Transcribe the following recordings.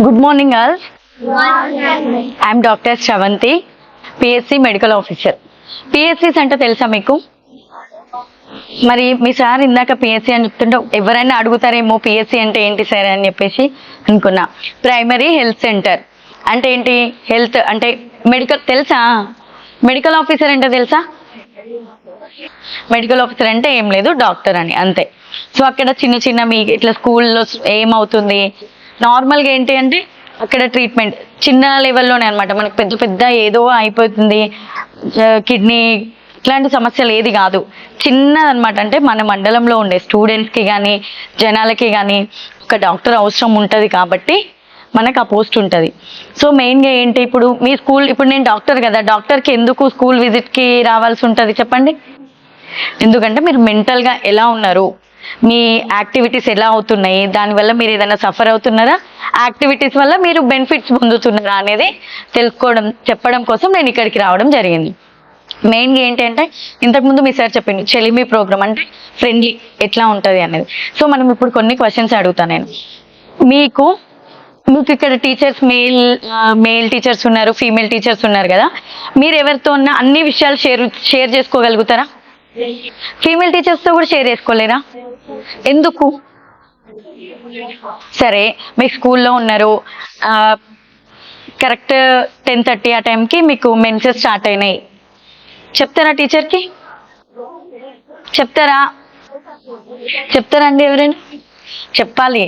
Good morning, all. I am Dr. Shravanti, PSC Medical Officer. PSCs అంటే తెలుసా మీకు? మరి మీ సార్ ఇందాక పిఎస్సి అని చెప్తుంటే ఎవరైనా అడుగుతారేమో పిఎస్సి అంటే ఏంటి సార్ అని చెప్పేసి అనుకున్నా. ప్రైమరీ హెల్త్ సెంటర్ అంటే ఏంటి? హెల్త్ అంటే మెడికల్ తెలుసా? మెడికల్ ఆఫీసర్ అంటే తెలుసా? మెడికల్ ఆఫీసర్ అంటే ఏం లేదు, డాక్టర్ అని, అంతే. సో అక్కడ చిన్న చిన్న మీ ఇట్లా స్కూల్లో ఏమవుతుంది నార్మల్గా ఏంటి అంటే అక్కడ ట్రీట్మెంట్ చిన్న లెవెల్లోనే అనమాట. మనకు పెద్ద పెద్ద ఏదో అయిపోతుంది, కిడ్నీ ఇట్లాంటి సమస్యలు ఏది కాదు, చిన్నదనమాట. అంటే మన మండలంలో ఉండే స్టూడెంట్స్కి కానీ జనాలకి కానీ ఒక డాక్టర్ అవసరం ఉంటుంది కాబట్టి మనకు ఆ పోస్ట్ ఉంటుంది. సో మెయిన్గా ఏంటి, ఇప్పుడు మీ స్కూల్, ఇప్పుడు నేను డాక్టర్ కదా, డాక్టర్కి ఎందుకు స్కూల్ విజిట్కి రావాల్సి ఉంటుంది చెప్పండి? ఎందుకంటే మీరు మెంటల్గా ఎలా ఉన్నారు, మీ యాక్టివిటీస్ ఎలా అవుతున్నాయి, దానివల్ల మీరు ఏదైనా సఫర్ అవుతున్నారా, యాక్టివిటీస్ వల్ల మీరు బెనిఫిట్స్ పొందుతున్నారా అనేది తెలుసుకోవడం, చెప్పడం కోసం నేను ఇక్కడికి రావడం జరిగింది. మెయిన్గా ఏంటంటే ఇంతకుముందు మీ సార్ చెప్పింది చెలిమి ప్రోగ్రామ్ అంటే ఫ్రెండ్లీ ఎట్లా ఉంటుంది అనేది. సో మనం ఇప్పుడు కొన్ని క్వశ్చన్స్ అడుగుతాను నేను. మీకు ఇక్కడ టీచర్స్ మేల్ టీచర్స్ ఉన్నారు, ఫీమేల్ టీచర్స్ ఉన్నారు కదా, మీరు ఎవరితో ఉన్న అన్ని విషయాలు షేర్ చేసుకోగలుగుతారా? ఫీమేల్ టీచర్స్తో కూడా షేర్ చేసుకోలేరా? ఎందుకు? సరే, మీ స్కూల్లో ఉన్నారు, కరెక్ట్ 10:30 ఆ టైంకి మీకు మెన్సెస్ స్టార్ట్ అయినాయి, చెప్తారా టీచర్కి? చెప్తారా అండి? ఎవరైనా చెప్పాలి.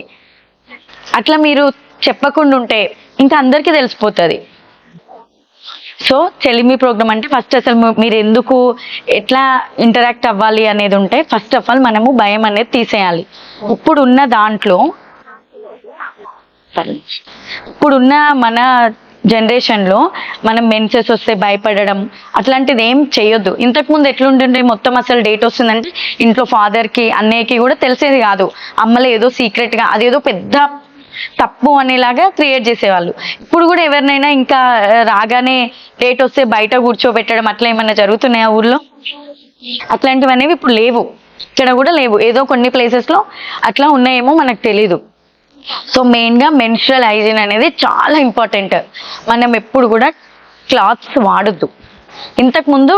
అట్లా మీరు చెప్పకుండా ఉంటే ఇంకా అందరికీ తెలిసిపోతుంది. సో చెలిమి ప్రోగ్రామ్ అంటే ఫస్ట్ అసలు మీరు ఎందుకు ఎట్లా ఇంటరాక్ట్ అవ్వాలి అనేది ఉంటే ఫస్ట్ ఆఫ్ ఆల్ మనము భయం అనేది తీసేయాలి. ఇప్పుడున్న దాంట్లో, ఇప్పుడున్న మన జనరేషన్లో మనం మెన్సెస్ వస్తే భయపడడం అట్లాంటిది ఏం చేయొద్దు. ఇంతకుముందు ఎట్లుంటుండే, మొత్తం అసలు డేట్ వస్తుందంటే ఇంట్లో ఫాదర్కి అన్నయ్యకి కూడా తెలిసేది కాదు. అమ్మలో ఏదో సీక్రెట్గా అదేదో పెద్ద తప్పు అనేలాగా క్రియేట్ చేసేవాళ్ళు. ఇప్పుడు కూడా ఎవరినైనా ఇంకా రాగానే డేట్ వస్తే బయట కూర్చోబెట్టడం అట్లా ఏమన్నా జరుగుతున్నాయా ఊర్లో? అట్లాంటివి అనేవి ఇప్పుడు లేవు, ఇక్కడ కూడా లేవు. ఏదో కొన్ని ప్లేసెస్లో అట్లా ఉన్నాయేమో మనకు తెలీదు. సో మెయిన్గా మెన్స్ట్రల్ హైజీన్ అనేది చాలా ఇంపార్టెంట్. మనం ఎప్పుడు కూడా క్లాత్స్ వాడొద్దు. ఇంతకుముందు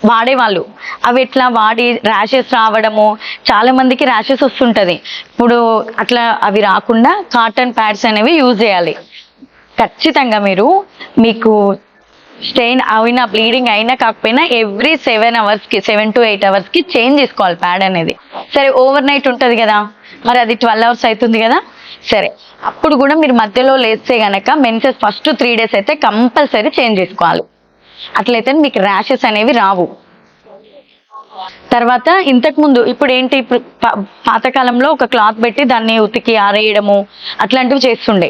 వాడేవాళ్ళు, అవి ఎట్లా వాడి ర్యాషెస్ రావడము, చాలా మందికి ర్యాషెస్ వస్తుంటుంది. ఇప్పుడు అట్లా అవి రాకుండా కాటన్ ప్యాడ్స్ అనేవి యూజ్ చేయాలి ఖచ్చితంగా. మీకు స్టెయిన్ అయినా, బ్లీడింగ్ అయినా కాకపోయినా ఎవ్రీ 7 to 8 అవర్స్కి చేంజ్ చేసుకోవాలి ప్యాడ్ అనేది. సరే, ఓవర్ నైట్ ఉంటుంది కదా, మరి అది 12 hours అవుతుంది కదా, సరే అప్పుడు కూడా మీరు మధ్యలో లేస్తే గనక మెన్సెస్ ఫస్ట్ 3 days అయితే కంపల్సరీ చేంజ్ చేసుకోవాలి. అట్లయితే మీకు ర్యాషెస్ అనేవి రావు. తర్వాత ఇంతకుముందు ఇప్పుడు ఏంటి, ఇప్పుడు పాతకాలంలో ఒక క్లాత్ పెట్టి దాన్ని ఉతికి ఆరేయడము అట్లాంటివి చేస్తుండే.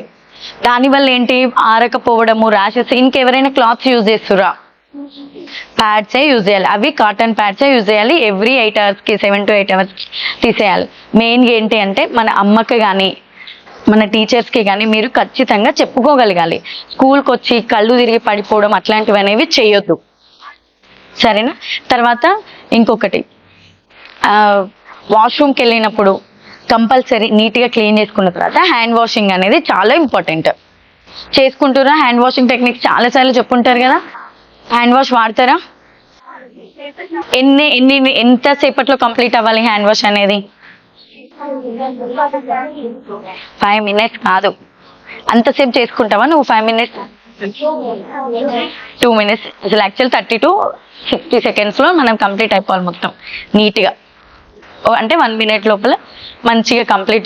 దానివల్ల ఏంటి, ఆరకపోవడము, ర్యాషెస్. ఇంకెవరైనా క్లాత్స్ యూజ్ చేస్తురా? ప్యాడ్సే యూజ్ చేయాలి, అవి కాటన్ ప్యాడ్సే యూజ్ చేయాలి. ఎవ్రీ 8 hours 7 to 8 hours తీసేయాలి. మెయిన్గా ఏంటి అంటే మన అమ్మకి కానీ మన టీచర్స్కి కానీ మీరు ఖచ్చితంగా చెప్పుకోగలగాలి. స్కూల్కి వచ్చి కళ్ళు తిరిగి పడిపోవడం అట్లాంటివి అనేవి చేయొద్దు, సరేనా? తర్వాత ఇంకొకటి, వాష్రూమ్కి వెళ్ళినప్పుడు కంపల్సరీ నీట్గా క్లీన్ చేసుకున్న తర్వాత హ్యాండ్ వాషింగ్ అనేది చాలా ఇంపార్టెంట్. చేసుకుంటారా? హ్యాండ్ వాషింగ్ టెక్నిక్స్ చాలాసార్లు చెప్పుంటారు కదా, హ్యాండ్ వాష్ వాడతారా? ఎంతసేపట్లో కంప్లీట్ అవ్వాలి హ్యాండ్ వాష్ అనేది? 5 minutes కాదు, అంతసేపు చేసుకుంటావా నువ్వు? 5 minutes, 2 minutes, అసలు యాక్చువల్ 30 to 60 seconds మనం కంప్లీట్ అయిపోవాలి మొత్తం నీట్గా. అంటే 1 minute లోపల మంచిగా కంప్లీట్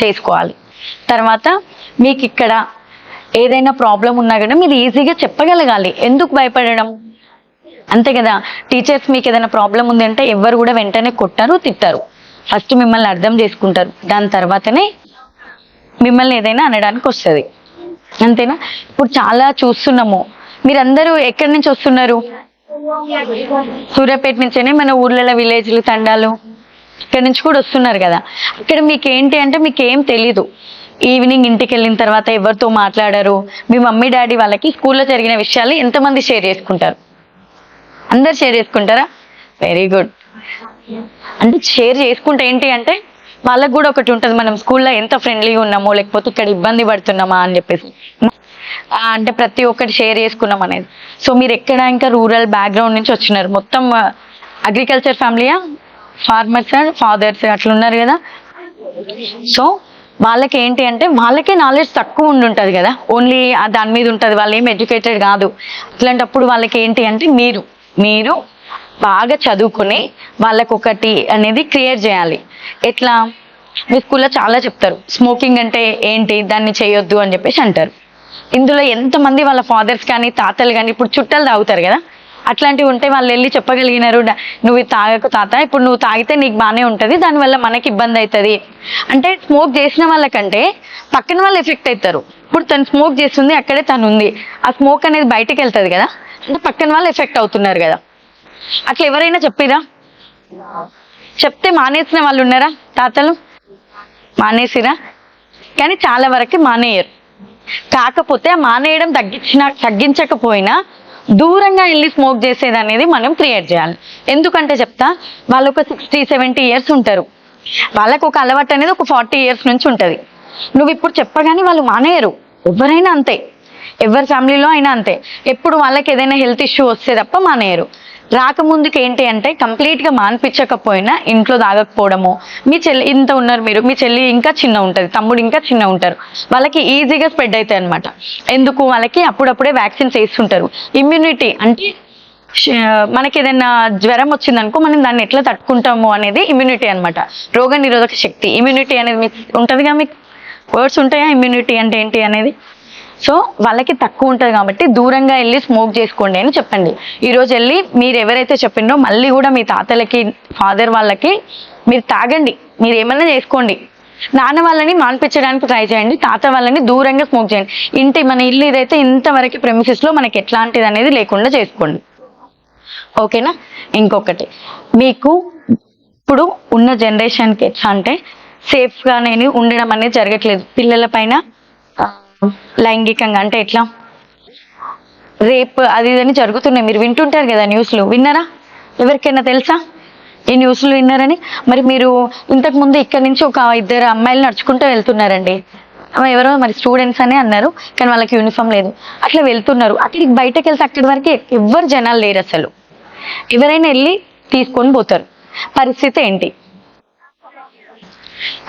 చేసుకోవాలి. తర్వాత మీకు ఇక్కడ ఏదైనా ప్రాబ్లం ఉన్నా కూడా మీరు ఈజీగా చెప్పగలగాలి. ఎందుకు భయపడడం? అంతే కదా. టీచర్స్ మీకు ఏదైనా ప్రాబ్లం ఉంది అంటే ఎవరు కూడా వెంటనే కొట్టారు, తిట్టారు. ఫస్ట్ మిమ్మల్ని అర్థం చేసుకుంటారు, దాని తర్వాతనే మిమ్మల్ని ఏదైనా అనడానికి వస్తుంది, అంతేనా? ఇప్పుడు చాలా చూస్తున్నాము. మీరందరూ ఎక్కడి నుంచి వస్తున్నారు? సూర్యాపేట నుంచేనే, మన ఊర్లలో విలేజ్లు, తండాలు ఇక్కడ నుంచి కూడా వస్తున్నారు కదా. ఇక్కడ మీకు ఏంటి అంటే మీకు ఏం తెలీదు. ఈవినింగ్ ఇంటికి వెళ్ళిన తర్వాత ఎవరితో మాట్లాడారు, మీ మమ్మీ డాడీ వాళ్ళకి స్కూల్లో జరిగిన విషయాలు ఎంతమంది షేర్ చేసుకుంటారు? అందరు షేర్ చేసుకుంటారా? Very good. అంటే షేర్ చేసుకుంటే ఏంటి అంటే వాళ్ళకు కూడా ఒకటి ఉంటుంది, మనం స్కూల్లో ఎంత ఫ్రెండ్లీగా ఉన్నామో లేకపోతే ఇక్కడ ఇబ్బంది పడుతున్నామా అని చెప్పేసి, అంటే ప్రతి ఒక్కటి షేర్ చేసుకున్నాం అనేది. సో మీరు ఎక్కడ ఇంకా రూరల్ బ్యాక్గ్రౌండ్ నుంచి వచ్చినారు, మొత్తం అగ్రికల్చర్ ఫ్యామిలీయా, ఫార్మర్స్ ఫాదర్స్ అట్లా ఉన్నారు కదా. సో వాళ్ళకి ఏంటి అంటే వాళ్ళకే నాలెడ్జ్ తక్కువ ఉండుంటుంది కదా, ఓన్లీ దాని మీద ఉంటుంది, వాళ్ళు ఏం ఎడ్యుకేటెడ్ కాదు. అట్లాంటప్పుడు వాళ్ళకి ఏంటి అంటే మీరు బాగా చదువుకుని వాళ్ళకు ఒకటి అనేది క్రియేట్ చేయాలి. ఎట్లా, మీ స్కూల్లో చాలా చెప్తారు స్మోకింగ్ అంటే ఏంటి, దాన్ని చేయొద్దు అని చెప్పేసి అంటారు. ఇందులో ఎంతమంది వాళ్ళ ఫాదర్స్ కానీ తాతలు కానీ ఇప్పుడు చుట్టాలు తాగుతారు కదా, అట్లాంటివి ఉంటే వాళ్ళు వెళ్ళి చెప్పగలిగినారు, నువ్వు తాగకు తాత, ఇప్పుడు నువ్వు తాగితే నీకు బాగానే ఉంటుంది, దానివల్ల మనకి ఇబ్బంది అవుతుంది అంటే. స్మోక్ చేసిన వాళ్ళకంటే పక్కన వాళ్ళు ఎఫెక్ట్ అవుతారు. ఇప్పుడు తను స్మోక్ చేస్తుంది, అక్కడే తను ఉంది, ఆ స్మోక్ అనేది బయటకు వెళ్తుంది కదా, అంటే పక్కన వాళ్ళు ఎఫెక్ట్ అవుతున్నారు కదా. అట్లా ఎవరైనా చెప్పిరా, చెప్తే మానేసిన వాళ్ళు ఉన్నారా? తాతలు మానేసిరా, కానీ చాలా వరకు మానేయరు. కాకపోతే ఆ మానేయడం తగ్గించకపోయినా దూరంగా వెళ్ళి స్మోక్ చేసేది అనేది మనం క్రియేట్ చేయాలి. ఎందుకంటే చెప్తా, వాళ్ళు ఒక 60-70 ఇయర్స్ ఉంటారు, వాళ్ళకు ఒక అలవాటు అనేది ఒక 40 ఇయర్స్ నుంచి ఉంటుంది. నువ్వు ఇప్పుడు చెప్పగానే వాళ్ళు మానేయరు, ఎవరైనా అంతే, ఎవరి ఫ్యామిలీలో అయినా అంతే. ఎప్పుడు వాళ్ళకి ఏదైనా హెల్త్ ఇష్యూ వస్తే తప్ప మానేయరు. రాకముందుకు ఏంటి అంటే కంప్లీట్గా మాన్పించకపోయినా ఇంట్లో తాగకపోవడము. మీ చెల్లి ఇంత ఉన్నారు మీరు, మీ చెల్లి ఇంకా చిన్న ఉంటుంది, తమ్ముడు ఇంకా చిన్న ఉంటారు, వాళ్ళకి ఈజీగా స్ప్రెడ్ అవుతాయి అనమాట. ఎందుకు, వాళ్ళకి అప్పుడప్పుడే వ్యాక్సిన్స్ వేస్తుంటారు. ఇమ్యూనిటీ అంటే మనకి ఏదైనా జ్వరం వచ్చిందనుకో మనం దాన్ని ఎట్లా తట్టుకుంటాము అనేది ఇమ్యూనిటీ అనమాట, రోగ నిరోధక శక్తి. ఇమ్యూనిటీ అనేది మీకు ఉంటుందిగా, మీకు వర్డ్స్ ఉంటాయా ఇమ్యూనిటీ అంటే ఏంటి అనేది. సో వాళ్ళకి తక్కువ ఉంటుంది కాబట్టి దూరంగా వెళ్ళి స్మోక్ చేసుకోండి అని చెప్పండి. ఈరోజు వెళ్ళి మీరు ఎవరైతే చెప్పిండ్రో మళ్ళీ కూడా మీ తాతలకి ఫాదర్ వాళ్ళకి మీరు తాగండి, మీరు ఏమన్నా చేసుకోండి. నాన్న వాళ్ళని మాన్పించడానికి ట్రై చేయండి, తాత వాళ్ళని దూరంగా స్మోక్ చేయండి. మన ఇల్లు ఇదైతే ఇంతవరకు ప్రెమిసెస్లో మనకి ఎట్లాంటిది అనేది లేకుండా చేసుకోండి, ఓకేనా. ఇంకొకటి, మీకు ఇప్పుడు ఉన్న జనరేషన్కి ఎట్లా అంటే సేఫ్గా నేను ఉండడం అనేది జరగట్లేదు. పిల్లల పైన లైంగికంగా అంటే ఎట్లా రేప్ అది ఇదని జరుగుతున్నాయి, మీరు వింటుంటారు కదా న్యూస్లు, విన్నారా? ఎవరికైనా తెలుసా ఈ న్యూస్లు విన్నారని? మరి మీరు ఇంతకుముందు ఇక్కడ నుంచి ఒక 2 అమ్మాయిలు నడుచుకుంటూ వెళ్తున్నారండి, ఎవరో మరి స్టూడెంట్స్ అని అన్నారు, కానీ వాళ్ళకి యూనిఫామ్ లేదు, అట్లా వెళ్తున్నారు. అక్కడికి బయటకు వెళ్తే అక్కడి వరకు ఎవ్వరు జనాలు లేరు అసలు, ఎవరైనా వెళ్ళి తీసుకొని పోతారు. పరిస్థితి ఏంటి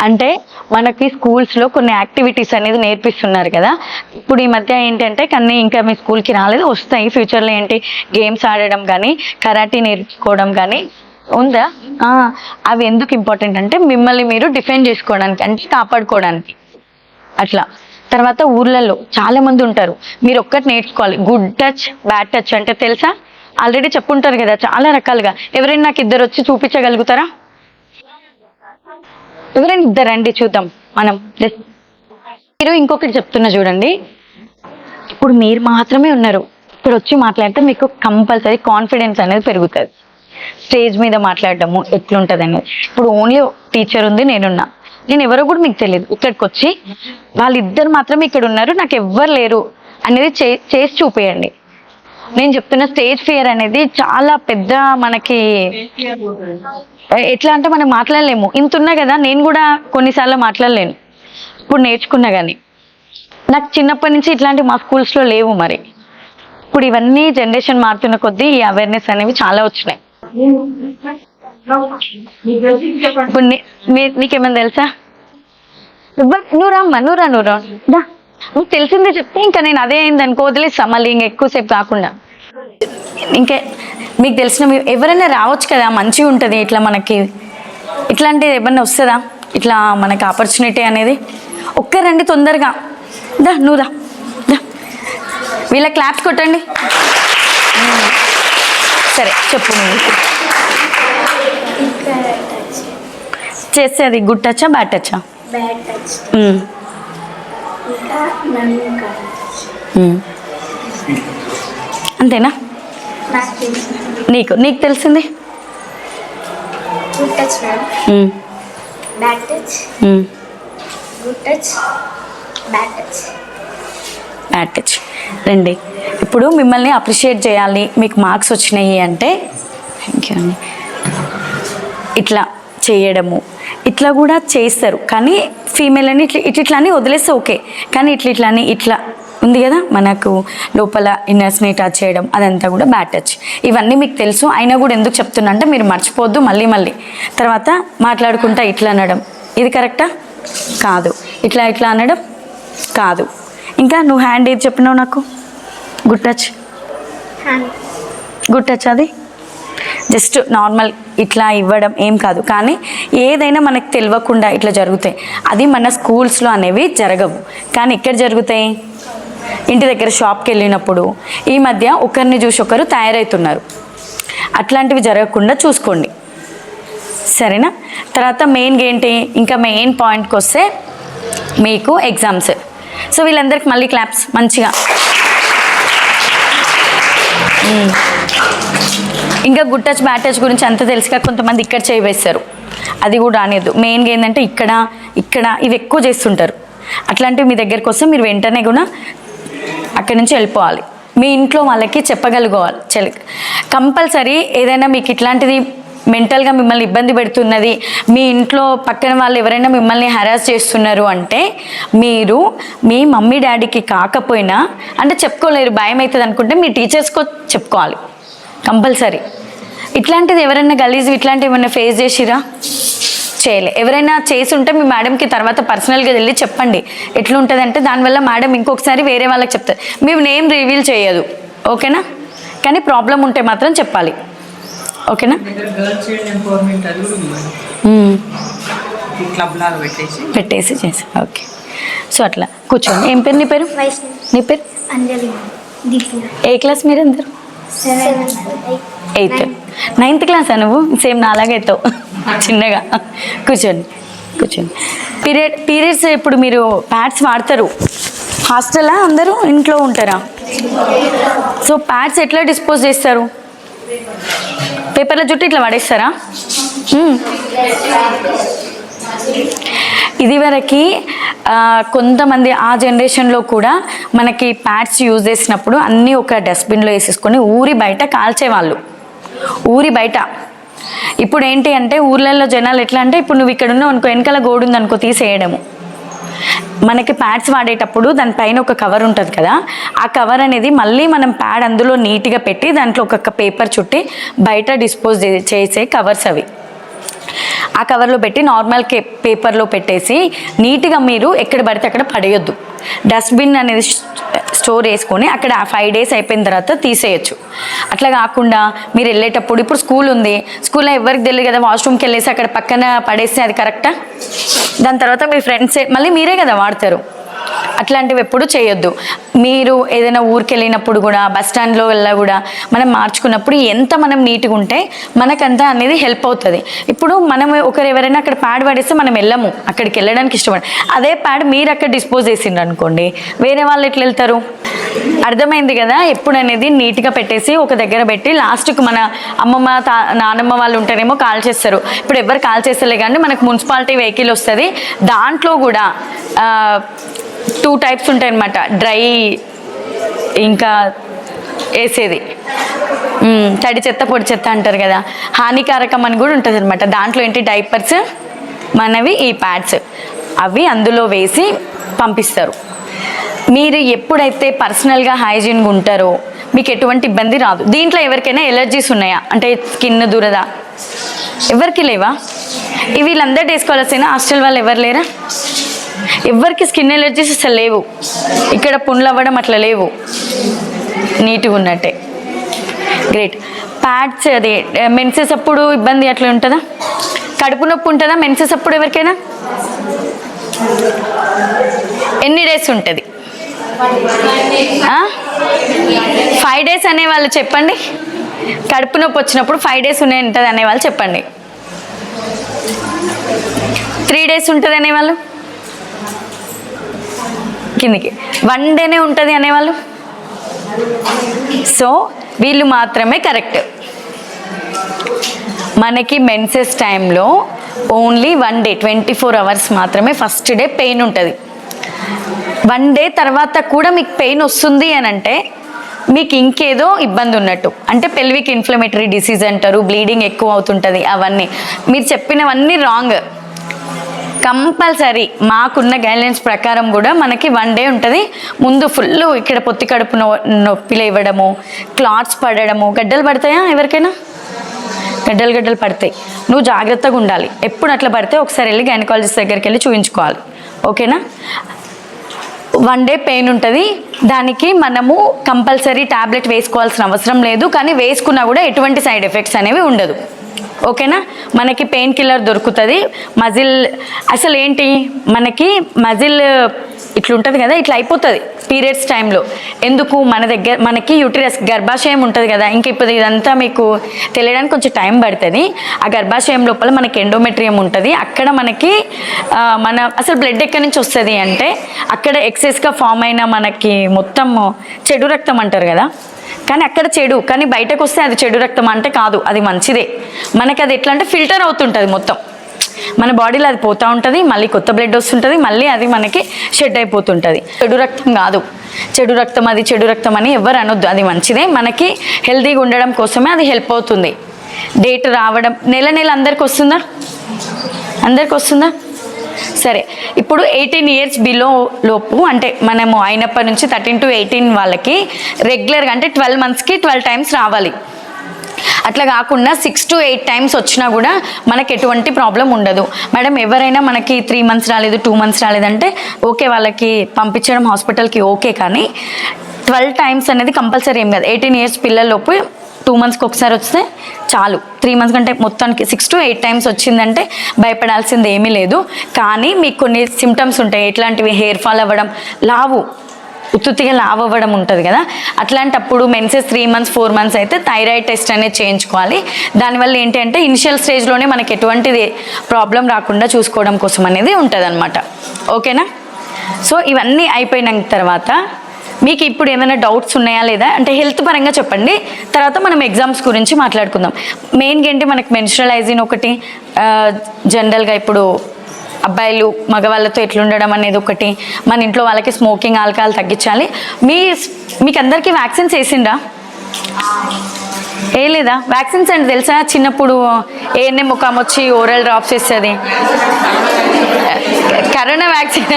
అంటే మనకి స్కూల్స్లో కొన్ని యాక్టివిటీస్ అనేది నేర్పిస్తున్నారు కదా. ఇప్పుడు ఈ మధ్య ఏంటంటే కానీ ఇంకా మీ స్కూల్కి రాలేదు, వస్తాయి ఫ్యూచర్లో. ఏంటి, గేమ్స్ ఆడడం కానీ కరాటీ నేర్చుకోవడం కానీ ఉందా? అవి ఎందుకు ఇంపార్టెంట్ అంటే మిమ్మల్ని మీరు డిఫెండ్ చేసుకోవడానికి, అంటే కాపాడుకోవడానికి అట్లా. తర్వాత ఊర్లలో చాలా మంది ఉంటారు, మీరు ఒక్కటి నేర్చుకోవాలి, గుడ్ టచ్ బ్యాడ్ టచ్ అంటే తెలుసా? ఆల్రెడీ చెప్పుంటారు కదా చాలా రకాలుగా. ఎవరైనా నాకు 2 వచ్చి చూపించగలుగుతారా? ఎవరైనా 2 రండి చూద్దాం మనం. మీరు ఇంకొకటి చెప్తున్నా చూడండి, ఇప్పుడు మీరు మాత్రమే ఉన్నారు, ఇప్పుడు వచ్చి మాట్లాడితే మీకు కంపల్సరీ కాన్ఫిడెన్స్ అనేది పెరుగుతుంది. స్టేజ్ మీద మాట్లాడడము ఎట్లుంటుంది అనేది. ఇప్పుడు ఓన్లీ టీచర్ ఉంది, నేనున్నా, నేను ఎవరో కూడా మీకు తెలియదు. ఇక్కడికి వచ్చి వాళ్ళిద్దరు మాత్రమే ఇక్కడ ఉన్నారు, నాకు ఎవ్వరు లేరు అనేది చేసి చూపేయండి. నేను చెప్తున్న స్టేజ్ ఫియర్ అనేది చాలా పెద్ద మనకి, ఎట్లా అంటే మనం మాట్లాడలేము. ఇంత ఉన్నా కదా, నేను కూడా కొన్నిసార్లు మాట్లాడలేను, ఇప్పుడు నేర్చుకున్నా. కానీ నాకు చిన్నప్పటి నుంచి ఇట్లాంటి మా స్కూల్స్లో లేవు. మరి ఇప్పుడు ఇవన్నీ జనరేషన్ మారుతున్న కొద్దీ ఈ అవేర్నెస్ అనేవి చాలా వచ్చినాయి. ఇప్పుడు నీకేమైనా తెలుసా? నువ్వు రమ్మా, నువ్వు రా, నువ్వు తెలిసిందే చెప్తే ఇంకా నేను అదే అయింది అనుకో వదిలేస్తా, మళ్ళీ ఇంకా ఎక్కువసేపు కాకుండా. ఇంకా మీకు తెలిసిన ఎవరైనా రావచ్చు కదా, మంచిగా ఉంటుంది. ఇట్లా మనకి ఇట్లాంటిది ఏమన్నా వస్తుందా, ఇట్లా మనకి ఆపర్చునిటీ అనేది? ఒక్కరండి తొందరగా, నువ్వు రా, వీళ్ళ క్లాప్స్ కొట్టండి. సరే చెప్పు, నువ్వు చేస్తే అది గుడ్ టచ్చా బ్యాడ్ టచ్చా? అంతేనా? నీకు తెలిసింది? Good touch, bad touch, good touch, bad touch. Bad touch రండి. ఇప్పుడు మిమ్మల్ని అప్రిషియేట్ చేయాలి, మీకు మార్క్స్ వచ్చినాయి అంటే థ్యాంక్ యూ అండి, ఇట్లా చేయడము ఇట్లా కూడా చేస్తారు. కానీ ఫీమేల్ అని ఇట్లా అని వదిలేస్తే ఓకే, కానీ ఇట్లా అని ఇట్లా ఉంది కదా మనకు లోపల ఇన్నర్స్ని టచ్ చేయడం అదంతా కూడా బ్యాడ్ టచ్. ఇవన్నీ మీకు తెలుసు, అయినా కూడా ఎందుకు చెప్తున్నా అంటే మీరు మర్చిపోవద్దు. మళ్ళీ తర్వాత మాట్లాడుకుంటా ఇట్లా అనడం ఇది కరెక్టా కాదు, ఇట్లా అనడం కాదు. ఇంకా నువ్వు హ్యాండ్ ఏది చెప్పినావు నాకు? Good touch. గుడ్ టచ్ అది జస్ట్ నార్మల్ ఇట్లా ఇవ్వడం ఏం కాదు. కానీ ఏదైనా మనకు తెలియకుండా ఇట్లా జరుగుతాయి. అది మన స్కూల్స్లో అనేవి జరగవు, కానీ ఎక్కడ జరుగుతాయి? ఇంటి దగ్గర షాప్కి వెళ్ళినప్పుడు. ఈ మధ్య ఒకరిని చూసి ఒకరు తయారవుతున్నారు. అట్లాంటివి జరగకుండా చూసుకోండి, సరేనా? తర్వాత మెయిన్గా ఏంటి, ఇంకా మెయిన్ పాయింట్కి వస్తే మీకు ఎగ్జామ్స్. సో వీళ్ళందరికీ మళ్ళీ క్లాప్స్ మంచిగా. ఇంకా గుడ్ టచ్ బ్యాడ్ టచ్ గురించి అంత తెలుసుగా కొంతమంది ఇక్కడ చేయవేస్తారు, అది కూడా రానియద్దు. మెయిన్గా ఏంటంటే ఇక్కడ ఇవి ఎక్కువ చేస్తుంటారు. అట్లాంటివి మీ దగ్గరకు వస్తే మీరు వెంటనే కూడా అక్కడి నుంచి వెళ్ళిపోవాలి. మీ ఇంట్లో వాళ్ళకి చెప్పగలుగుకోవాలి. కంపల్సరీ ఏదైనా మీకు ఇట్లాంటిది మెంటల్గా మిమ్మల్ని ఇబ్బంది పెడుతున్నది, మీ ఇంట్లో పక్కన వాళ్ళు ఎవరైనా మిమ్మల్ని హెరాస్ చేస్తున్నారు అంటే మీరు మీ మమ్మీ డాడీకి కాకపోయినా అంటే చెప్పుకోలేరు, భయం అవుతుంది అనుకుంటే మీ టీచర్స్కో చెప్పుకోవాలి కంపల్సరీ. ఇట్లాంటిది ఎవరైనా గలీజ్ ఇట్లాంటివి ఏమైనా ఫేస్ చేసిరా? చేయలే. ఎవరైనా చేసి ఉంటే మీ మేడంకి తర్వాత పర్సనల్గా వెళ్ళి చెప్పండి ఎట్లుంటుంది అంటే, దానివల్ల మేడం ఇంకొకసారి వేరే వాళ్ళకి చెప్తారు. మేము నేమ్ రివీల్ చేయదు, ఓకేనా? కానీ ప్రాబ్లం ఉంటే మాత్రం చెప్పాలి, ఓకేనా? పెట్టేసి చేసి ఓకే. సో అట్లా కూర్చోండి. ఏం పేరు నీ పేరు? నీ పేరు? ఏ క్లాస్ మీరు అందరు? 8th 9th క్లాసా నువ్వు? సేమ్ నాలాగైతావు చిన్నగా. కూర్చోండి. పీరియడ్స్ ఇప్పుడు మీరు ప్యాడ్స్ వాడతారు హాస్టలా? అందరూ ఇంట్లో ఉంటారా? సో ప్యాడ్స్ ఎట్లా డిస్పోజ్ చేస్తారు? పేపర్ల చుట్టూ ఇట్లా పడేస్తారా? ఇదివరకు కొంతమంది ఆ జనరేషన్లో కూడా మనకి ప్యాడ్స్ యూజ్ చేసినప్పుడు అన్నీ ఒక డస్ట్బిన్లో వేసేసుకొని ఊరి బయట కాల్చేవాళ్ళు, ఊరి బయట. ఇప్పుడు ఏంటి అంటే ఊర్లలో జనాలు ఎట్లా అంటే, ఇప్పుడు నువ్వు ఇక్కడ ఉన్నావు అనుకో, వెనకాల గోడు ఉంది అనుకో, తీసేయడము. మనకి ప్యాడ్స్ వాడేటప్పుడు దానిపైన ఒక కవర్ ఉంటుంది కదా, ఆ కవర్ అనేది మళ్ళీ మనం ప్యాడ్ అందులో నీట్గా పెట్టి దాంట్లో ఒక పేపర్ చుట్టి బయట డిస్పోజ్ చేసే కవర్స్ అవి. ఆ కవర్లో పెట్టి నార్మల్ పేపర్లో పెట్టేసి నీట్గా మీరు ఎక్కడ పడితే అక్కడ పడేయొద్దు. డస్ట్బిన్ అనేది స్టోర్ చేసుకొని అక్కడ 5 days అయిపోయిన తర్వాత తీసేయచ్చు. అట్లా కాకుండా మీరు వెళ్ళేటప్పుడు, ఇప్పుడు స్కూల్ ఉంది, స్కూల్లో ఎవరికి తెలియదు కదా, వాష్రూమ్కి వెళ్ళేసి అక్కడ పక్కన పడేస్తే అది కరెక్టా? దాని తర్వాత మీ ఫ్రెండ్స్ మళ్ళీ మీరే కదా వాడతారు. అట్లాంటివి ఎప్పుడు చేయొద్దు. మీరు ఏదైనా ఊరికి వెళ్ళినప్పుడు కూడా, బస్ స్టాండ్లో వెళ్ళా కూడా మనం మార్చుకున్నప్పుడు ఎంత మనం నీట్గా ఉంటే మనకంతా అనేది హెల్ప్ అవుతుంది. ఇప్పుడు మనం ఎవరైనా అక్కడ ప్యాడ్ పడేస్తే మనం వెళ్ళము, అక్కడికి వెళ్ళడానికి ఇష్టపడ. అదే ప్యాడ్ మీరు అక్కడ డిస్పోజ్ చేసిండ్రు అనుకోండి, వేరే వాళ్ళు ఎట్లా వెళ్తారు? అర్థమైంది కదా? ఎప్పుడు అనేది నీట్గా పెట్టేసి ఒక దగ్గర పెట్టి లాస్ట్కి మన అమ్మమ్మ నానమ్మ వాళ్ళు ఉంటేనేమో కాల్ చేస్తారు. ఇప్పుడు ఎవరు కాల్ చేస్తలే కానీ మనకు మున్సిపాలిటీ వెహికల్ వస్తుంది, దాంట్లో కూడా 2 types ఉంటాయి అన్నమాట, డ్రై ఇంకా వేసేది. తడి చెత్త పొడి చెత్త అంటారు కదా, హానికారకం అని కూడా ఉంటుంది అనమాట. దాంట్లో ఏంటి డైపర్స్ మనవి, ఈ ప్యాడ్స్ అవి అందులో వేసి పంపిస్తారు. మీరు ఎప్పుడైతే పర్సనల్గా హైజీన్గా ఉంటారో మీకు ఎటువంటి ఇబ్బంది రాదు. దీంట్లో ఎవరికైనా ఎలర్జీస్ ఉన్నాయా అంటే స్కిన్ దురద? ఎవరికి లేవా? ఇవి వీళ్ళందరూ వేసుకోవాల్సిన హాస్టల్ వాళ్ళు ఎవరు లేరా? ఎవరికి స్కిన్ ఎలర్జీస్ అసలు లేవు. ఇక్కడ పుండ్లు అవ్వడం అట్లా లేవు, నీట్గా ఉన్నట్టే. గ్రేట్. ప్యాడ్స్ అది మెన్సెస్ అప్పుడు ఇబ్బంది అట్లా ఉంటుందా? కడుపు నొప్పి ఉంటుందా మెన్సెస్ అప్పుడు ఎవరికైనా? ఎన్ని డేస్ ఉంటుంది? 5 days అనేవాళ్ళు చెప్పండి. కడుపు నొప్పి వచ్చినప్పుడు 5 days ఉంటుంది అనేవాళ్ళు చెప్పండి. 3 days ఉంటుంది అనేవాళ్ళు కిందికి. 1 day ఉంటుంది అనేవాళ్ళు. సో వీళ్ళు మాత్రమే కరెక్ట్. మనకి మెన్సెస్ టైంలో ఓన్లీ 1 day 24 hours మాత్రమే ఫస్ట్ డే పెయిన్ ఉంటుంది. 1 day తర్వాత కూడా మీకు పెయిన్ వస్తుంది అని అంటే మీకు ఇంకేదో ఇబ్బంది ఉన్నట్టు, అంటే పెల్విక్ ఇన్ఫ్లమేటరీ డిసీజ్ అంటారు, బ్లీడింగ్ ఎక్కువ అవుతుంటుంది, అవన్నీ మీరు చెప్పినవన్నీ రాంగ్. కంపల్సరీ మాకున్న గైడ్లైన్స్ ప్రకారం కూడా మనకి 1 డే ఉంటుంది. ముందు ఫుల్ ఇక్కడ పొత్తి కడుపు నొప్పిలు ఇవ్వడము, క్లాట్స్ పడడము, గడ్డలు పడతాయా ఎవరికైనా? గడ్డలు పడతాయి. నువ్వు జాగ్రత్తగా ఉండాలి. ఎప్పుడు అట్లా పడితే ఒకసారి వెళ్ళి గైనకాలజిస్ట్ దగ్గరికి వెళ్ళి చూపించుకోవాలి. ఓకేనా? 1 డే పెయిన్ ఉంటుంది. దానికి మనము కంపల్సరీ టాబ్లెట్ వేసుకోవాల్సిన అవసరం లేదు, కానీ వేసుకున్నా కూడా ఎటువంటి సైడ్ ఎఫెక్ట్స్ అనేవి ఉండదు. ఓకేనా? మనకి పెయిన్ కిల్లర్ దొరుకుతుంది. మజిల్ అసలు ఏంటి, మనకి మజిల్ ఇట్లుంటుంది కదా, ఇట్లా అయిపోతుంది పీరియడ్స్ టైంలో. ఎందుకు, మన దగ్గర మనకి యూట్రస్ గర్భాశయం ఉంటుంది కదా, ఇంక ఇప్పుడు ఇదంతా మీకు తెలియడానికి కొంచెం టైం పడుతుంది. ఆ గర్భాశయం లోపల మనకి ఎండోమెట్రియం ఉంటుంది. అక్కడ మనకి మన అసలు బ్లడ్ ఎక్కడి నుంచి వస్తుంది అంటే, అక్కడ ఎక్సెస్గా ఫామ్ అయిన మనకి మొత్తం చెడు రక్తం అంటారు కదా, కానీ అక్కడ చెడు, కానీ బయటకు వస్తే అది చెడు రక్తం అంటే కాదు, అది మంచిదే. మనకి అది ఎట్లా అంటే ఫిల్టర్ అవుతుంటుంది మొత్తం, మన బాడీలో అది పోతూ ఉంటుంది, మళ్ళీ కొత్త బ్లడ్ వస్తుంటుంది, మళ్ళీ అది మనకి షెడ్ అయిపోతుంటుంది. చెడు రక్తం కాదు, చెడు రక్తం అది చెడు రక్తం అని ఎవరు అనొద్దు, అది మంచిదే. మనకి హెల్తీగా ఉండడం కోసమే అది హెల్ప్ అవుతుంది. డేట్ రావడం నెల అందరికి వస్తుందా? అందరికి వస్తుందా? సరే, ఇప్పుడు 18 years బిలో లోపు, అంటే మనము అయినప్పటి నుంచి 13 to 18 వాళ్ళకి రెగ్యులర్గా అంటే 12 monthsకి 12 times రావాలి. అట్లా కాకుండా 6 to 8 times వచ్చినా కూడా మనకి ఎటువంటి ప్రాబ్లం ఉండదు. మేడం ఎవరైనా మనకి 3 months రాలేదు, 2 months రాలేదంటే ఓకే, వాళ్ళకి పంపించడం హాస్పిటల్కి ఓకే, కానీ 12 times అనేది కంపల్సరీ ఏం కాదు. 18 years పిల్లల్లోపు 2 monthsకి ఒకసారి వస్తే చాలు. 3 months కంటే మొత్తానికి 6 to 8 times వచ్చిందంటే భయపడాల్సింది ఏమీ లేదు. కానీ మీకు కొన్ని సిమ్టమ్స్ ఉంటాయి, ఎట్లాంటివి, హెయిర్ ఫాల్ అవ్వడం, లావు ఉత్తుగా లావ్ అవ్వడం ఉంటుంది కదా, అట్లాంటప్పుడు మెన్సెస్ 3 months 4 months అయితే థైరాయిడ్ టెస్ట్ అనేది చేయించుకోవాలి. దానివల్ల ఏంటి అంటే ఇనిషియల్ స్టేజ్లోనే మనకి ఎటువంటిది ప్రాబ్లం రాకుండా చూసుకోవడం కోసం అనేది ఉంటుంది అనమాట. ఓకేనా? సో ఇవన్నీ అయిపోయిన తర్వాత మీకు ఇప్పుడు ఏమైనా డౌట్స్ ఉన్నాయా లేదా అంటే హెల్త్ పరంగా చెప్పండి, తర్వాత మనం ఎగ్జామ్స్ గురించి మాట్లాడుకుందాం. మెయిన్గా ఏంటి, మనకి మెన్స్ట్రువల్ హైజీన్ ఒకటి, జనరల్గా ఇప్పుడు అబ్బాయిలు మగవాళ్ళతో ఎట్లుండడం అనేది ఒకటి, మన ఇంట్లో వాళ్ళకి స్మోకింగ్ ఆల్కహాల్ తగ్గించాలి. మీకు అందరికీ వ్యాక్సిన్స్ వేసిండ్రా? ఏ లేదా? వ్యాక్సిన్స్ అంటే తెలుసా, చిన్నప్పుడు ఏఎన్ఎం ముఖం వచ్చి ఓరల్ డ్రాప్స్ ఇస్తుంది, కరోనా వ్యాక్సిన్,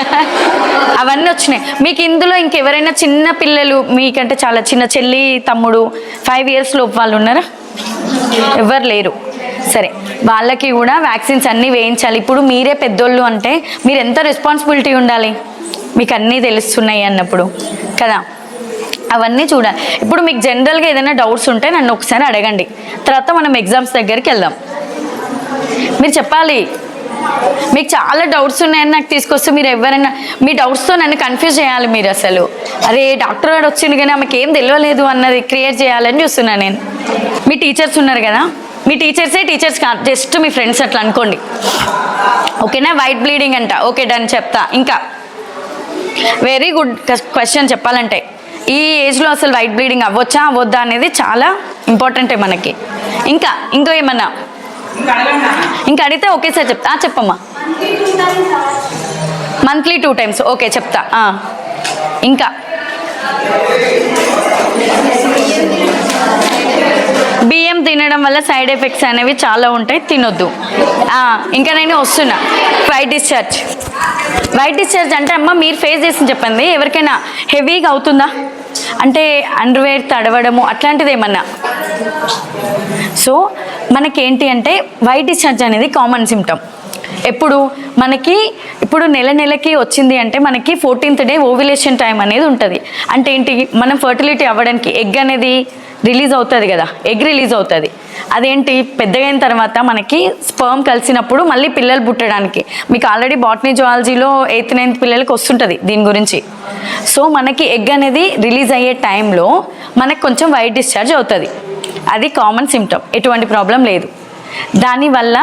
అవన్నీ వచ్చినాయి. మీకు ఇందులో ఇంకెవరైనా చిన్న పిల్లలు మీకంటే చాలా చిన్న చెల్లి తమ్ముడు 5 years లోపు వాళ్ళు ఉన్నారా? ఎవరు లేరు. సరే, వాళ్ళకి కూడా వ్యాక్సిన్స్ అన్నీ వేయించాలి. ఇప్పుడు మీరే పెద్దోళ్ళు అంటే మీరు ఎంత రెస్పాన్సిబిలిటీ ఉండాలి, మీకు అన్నీ తెలుస్తున్నాయి అన్నప్పుడు కదా, అవన్నీ చూడాలి. ఇప్పుడు మీకు జనరల్గా ఏదైనా డౌట్స్ ఉంటే నన్ను ఒకసారి అడగండి, తర్వాత మనం ఎగ్జామ్స్ దగ్గరికి వెళ్దాం. మీరు చెప్పాలి, మీకు చాలా డౌట్స్ ఉన్నాయని నాకు తీసుకొస్తే మీరు ఎవరైనా మీ డౌట్స్తో నన్ను కన్ఫ్యూజ్ చేయాలి. మీరు అసలు అరే డాక్టర్ గారు వచ్చింది కానీ ఆమెకి ఏం తెలియలేదు అన్నది క్రియేట్ చేయాలని చూస్తున్నాను నేను. మీ టీచర్స్ ఉన్నారు కదా, మీ టీచర్స్ కాదు, జస్ట్ మీ ఫ్రెండ్స్ అట్లా అనుకోండి. ఓకేనా? వైట్ బ్లీడింగ్ అంట, ఓకే డన్, చెప్తా. ఇంకా వెరీ గుడ్ క్వశ్చన్. చెప్పాలంటే ఈ ఏజ్లో అసలు వైట్ బ్లీడింగ్ అవ్వచ్చా అవ్వద్దా అనేది చాలా ఇంపార్టెంటే మనకి. ఇంకా ఏమన్నా ఇంకా అడిగితే ఓకే సార్ చెప్తా. చెప్పమ్మా. మంత్లీ 2 times, ఓకే చెప్తా. ఇంకా బియ్యం తినడం వల్ల సైడ్ ఎఫెక్ట్స్ అనేవి చాలా ఉంటాయి, తినొద్దు. ఇంకా నేను వస్తున్నా. వైట్ డిశ్చార్జ్ అంటే అమ్మ మీరు ఫేస్ చేసి చెప్పండి. ఎవరికైనా హెవీగా అవుతుందా అంటే అండర్వేర్ తడవడము అట్లాంటిది ఏమన్నా? సో మనకేంటి అంటే వైట్ డిశ్చార్జ్ అనేది కామన్ సిమ్టమ్. ఎప్పుడు మనకి ఇప్పుడు నెలకి వచ్చింది అంటే మనకి 14th day ఓవ్యులేషన్ టైం అనేది ఉంటుంది. అంటే ఏంటి, మనం ఫర్టిలిటీ అవ్వడానికి ఎగ్ అనేది రిలీజ్ అవుతుంది కదా, ఎగ్ రిలీజ్ అవుతుంది. అదేంటి, పెద్దగా అయిన తర్వాత మనకి స్పర్మ్ కలిసినప్పుడు మళ్ళీ పిల్లలు పుట్టడానికి, మీకు ఆల్రెడీ బాటనీ జువాలజీలో 8th 9th పిల్లలకి వస్తుంటుంది దీని గురించి. సో మనకి ఎగ్ అనేది రిలీజ్ అయ్యే టైంలో మనకు కొంచెం వైట్ డిశ్చార్జ్ అవుతుంది. అది కామన్ సిమ్టమ్, ఎటువంటి ప్రాబ్లం లేదు. దానివల్ల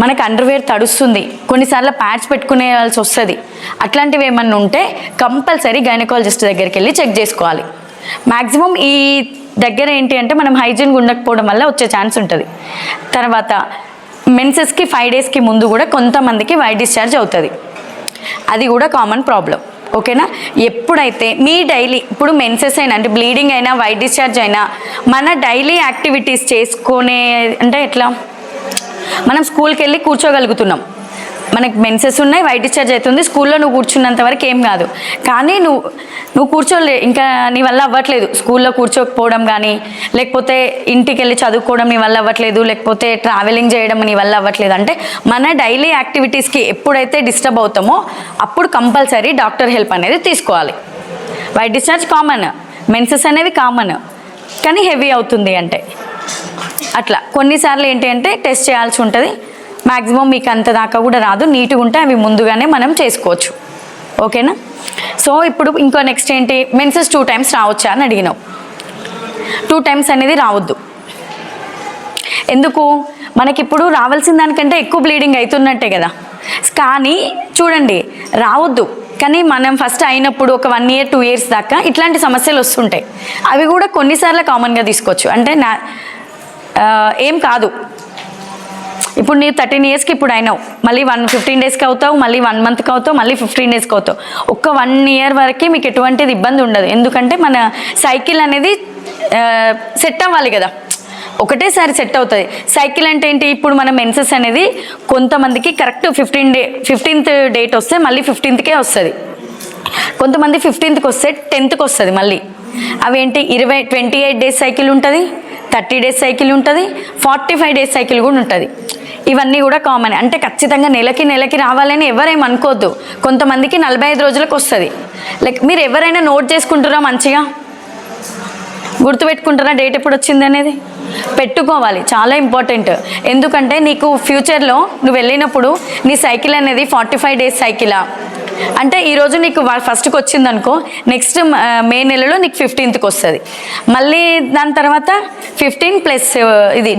మనకు అండర్వేర్ తడుస్తుంది, కొన్నిసార్లు ప్యాడ్స్ పెట్టుకునేవాల్సి వస్తుంది. అట్లాంటివి ఏమన్నా ఉంటే కంపల్సరీ గైనకాలజిస్ట్ దగ్గరికి వెళ్ళి చెక్ చేసుకోవాలి. మ్యాక్సిమం ఈ దగ్గర ఏంటి అంటే మనం హైజీన్గా ఉండకపోవడం వల్ల వచ్చే ఛాన్స్ ఉంటుంది. తర్వాత మెన్సెస్కి 5 daysకి ముందు కూడా కొంతమందికి వైట్ డిశ్చార్జ్ అవుతుంది, అది కూడా కామన్ ప్రాబ్లం. ఓకేనా. ఎప్పుడైతే మీ డైలీ ఇప్పుడు మెన్సెస్ అయినా అంటే బ్లీడింగ్ అయినా వైట్ డిశ్చార్జ్ అయినా మన డైలీ యాక్టివిటీస్ చేసుకునే అంటే ఎట్లా మనం స్కూల్కి వెళ్ళి కూర్చోగలుగుతున్నాం, మనకు మెన్సెస్ ఉన్నాయి, వైట్ డిశ్చార్జ్ అవుతుంది, స్కూల్లో నువ్వు కూర్చున్నంత వరకు ఏం కాదు. కానీ నువ్వు కూర్చోలే, ఇంకా నీ వల్ల అవ్వట్లేదు, స్కూల్లో కూర్చోకపోవడం కానీ, లేకపోతే ఇంటికి వెళ్ళి చదువుకోవడం నీ వల్ల అవ్వట్లేదు, లేకపోతే ట్రావెలింగ్ చేయడం నీ వల్ల అవ్వట్లేదు అంటే మన డైలీ యాక్టివిటీస్కి ఎప్పుడైతే డిస్టర్బ్ అవుతామో అప్పుడు కంపల్సరీ డాక్టర్ హెల్ప్ అనేది తీసుకోవాలి. వైట్ డిశ్చార్జ్ కామన్, మెన్సెస్ అనేవి కామన్, కానీ హెవీ అవుతుంది అంటే అట్లా కొన్నిసార్లు ఏంటి అంటే టెస్ట్ చేయాల్సి ఉంటుంది. మ్యాక్సిమం మీకు అంత దాకా కూడా రాదు, నీట్గా ఉంటే అవి ముందుగానే మనం చేసుకోవచ్చు. ఓకేనా. సో ఇప్పుడు ఇంకో నెక్స్ట్ ఏంటి, మెన్సెస్ 2 times రావచ్చా అని అడిగినావు. 2 times అనేది రావద్దు. ఎందుకు, మనకిప్పుడు రావాల్సిన దానికంటే ఎక్కువ బ్లీడింగ్ అవుతున్నట్టే కదా. కానీ చూడండి రావద్దు, కానీ మనం ఫస్ట్ అయినప్పుడు ఒక 1 year 2 years దాకా ఇట్లాంటి సమస్యలు వస్తుంటాయి. అవి కూడా కొన్నిసార్లు కామన్గా తీసుకోవచ్చు, అంటే ఏం కాదు. ఇప్పుడు నీ 13 yearsకి ఇప్పుడు అయినావు, మళ్ళీ 15 daysకి అవుతావు, మళ్ళీ 1 monthకి అవుతావు, మళ్ళీ 15 daysకి అవుతావు. ఒక్క 1 year వరకు మీకు ఎటువంటిది ఇబ్బంది ఉండదు. ఎందుకంటే మన సైకిల్ అనేది సెట్ అవ్వాలి కదా, ఒకటేసారి సెట్ అవుతుంది. సైకిల్ అంటే ఏంటి, ఇప్పుడు మన మెన్సెస్ అనేది కొంతమందికి కరెక్ట్ 15th డేట్ వస్తే మళ్ళీ 15thకే వస్తుంది, కొంతమంది 15thకి వస్తే 10thకి వస్తుంది. మళ్ళీ అవేంటి 28 days సైకిల్ ఉంటుంది, 30 days సైకిల్ ఉంటుంది, 45 days సైకిల్ కూడా ఉంటుంది. ఇవన్నీ కూడా కామన్. అంటే ఖచ్చితంగా నెలకి రావాలని ఎవరేం అనుకోవద్దు. కొంతమందికి 45 రోజులకు వస్తుంది. లైక్ మీరు ఎవరైనా నోట్ చేసుకుంటారా, మంచిగా గుర్తుపెట్టుకుంటారా డేట్ ఎప్పుడు వచ్చింది అనేది పెట్టుకోవాలి, చాలా ఇంపార్టెంట్. ఎందుకంటే నీకు ఫ్యూచర్లో నువ్వు వెళ్ళినప్పుడు నీ సైకిల్ అనేది 45 days సైకిలా అంటే ఈరోజు నీకు ఫస్ట్కి వచ్చింది అనుకో, నెక్స్ట్ మే నెలలో నీకు 15thకి వస్తుంది, మళ్ళీ దాని తర్వాత 15 ప్లస్ ఇది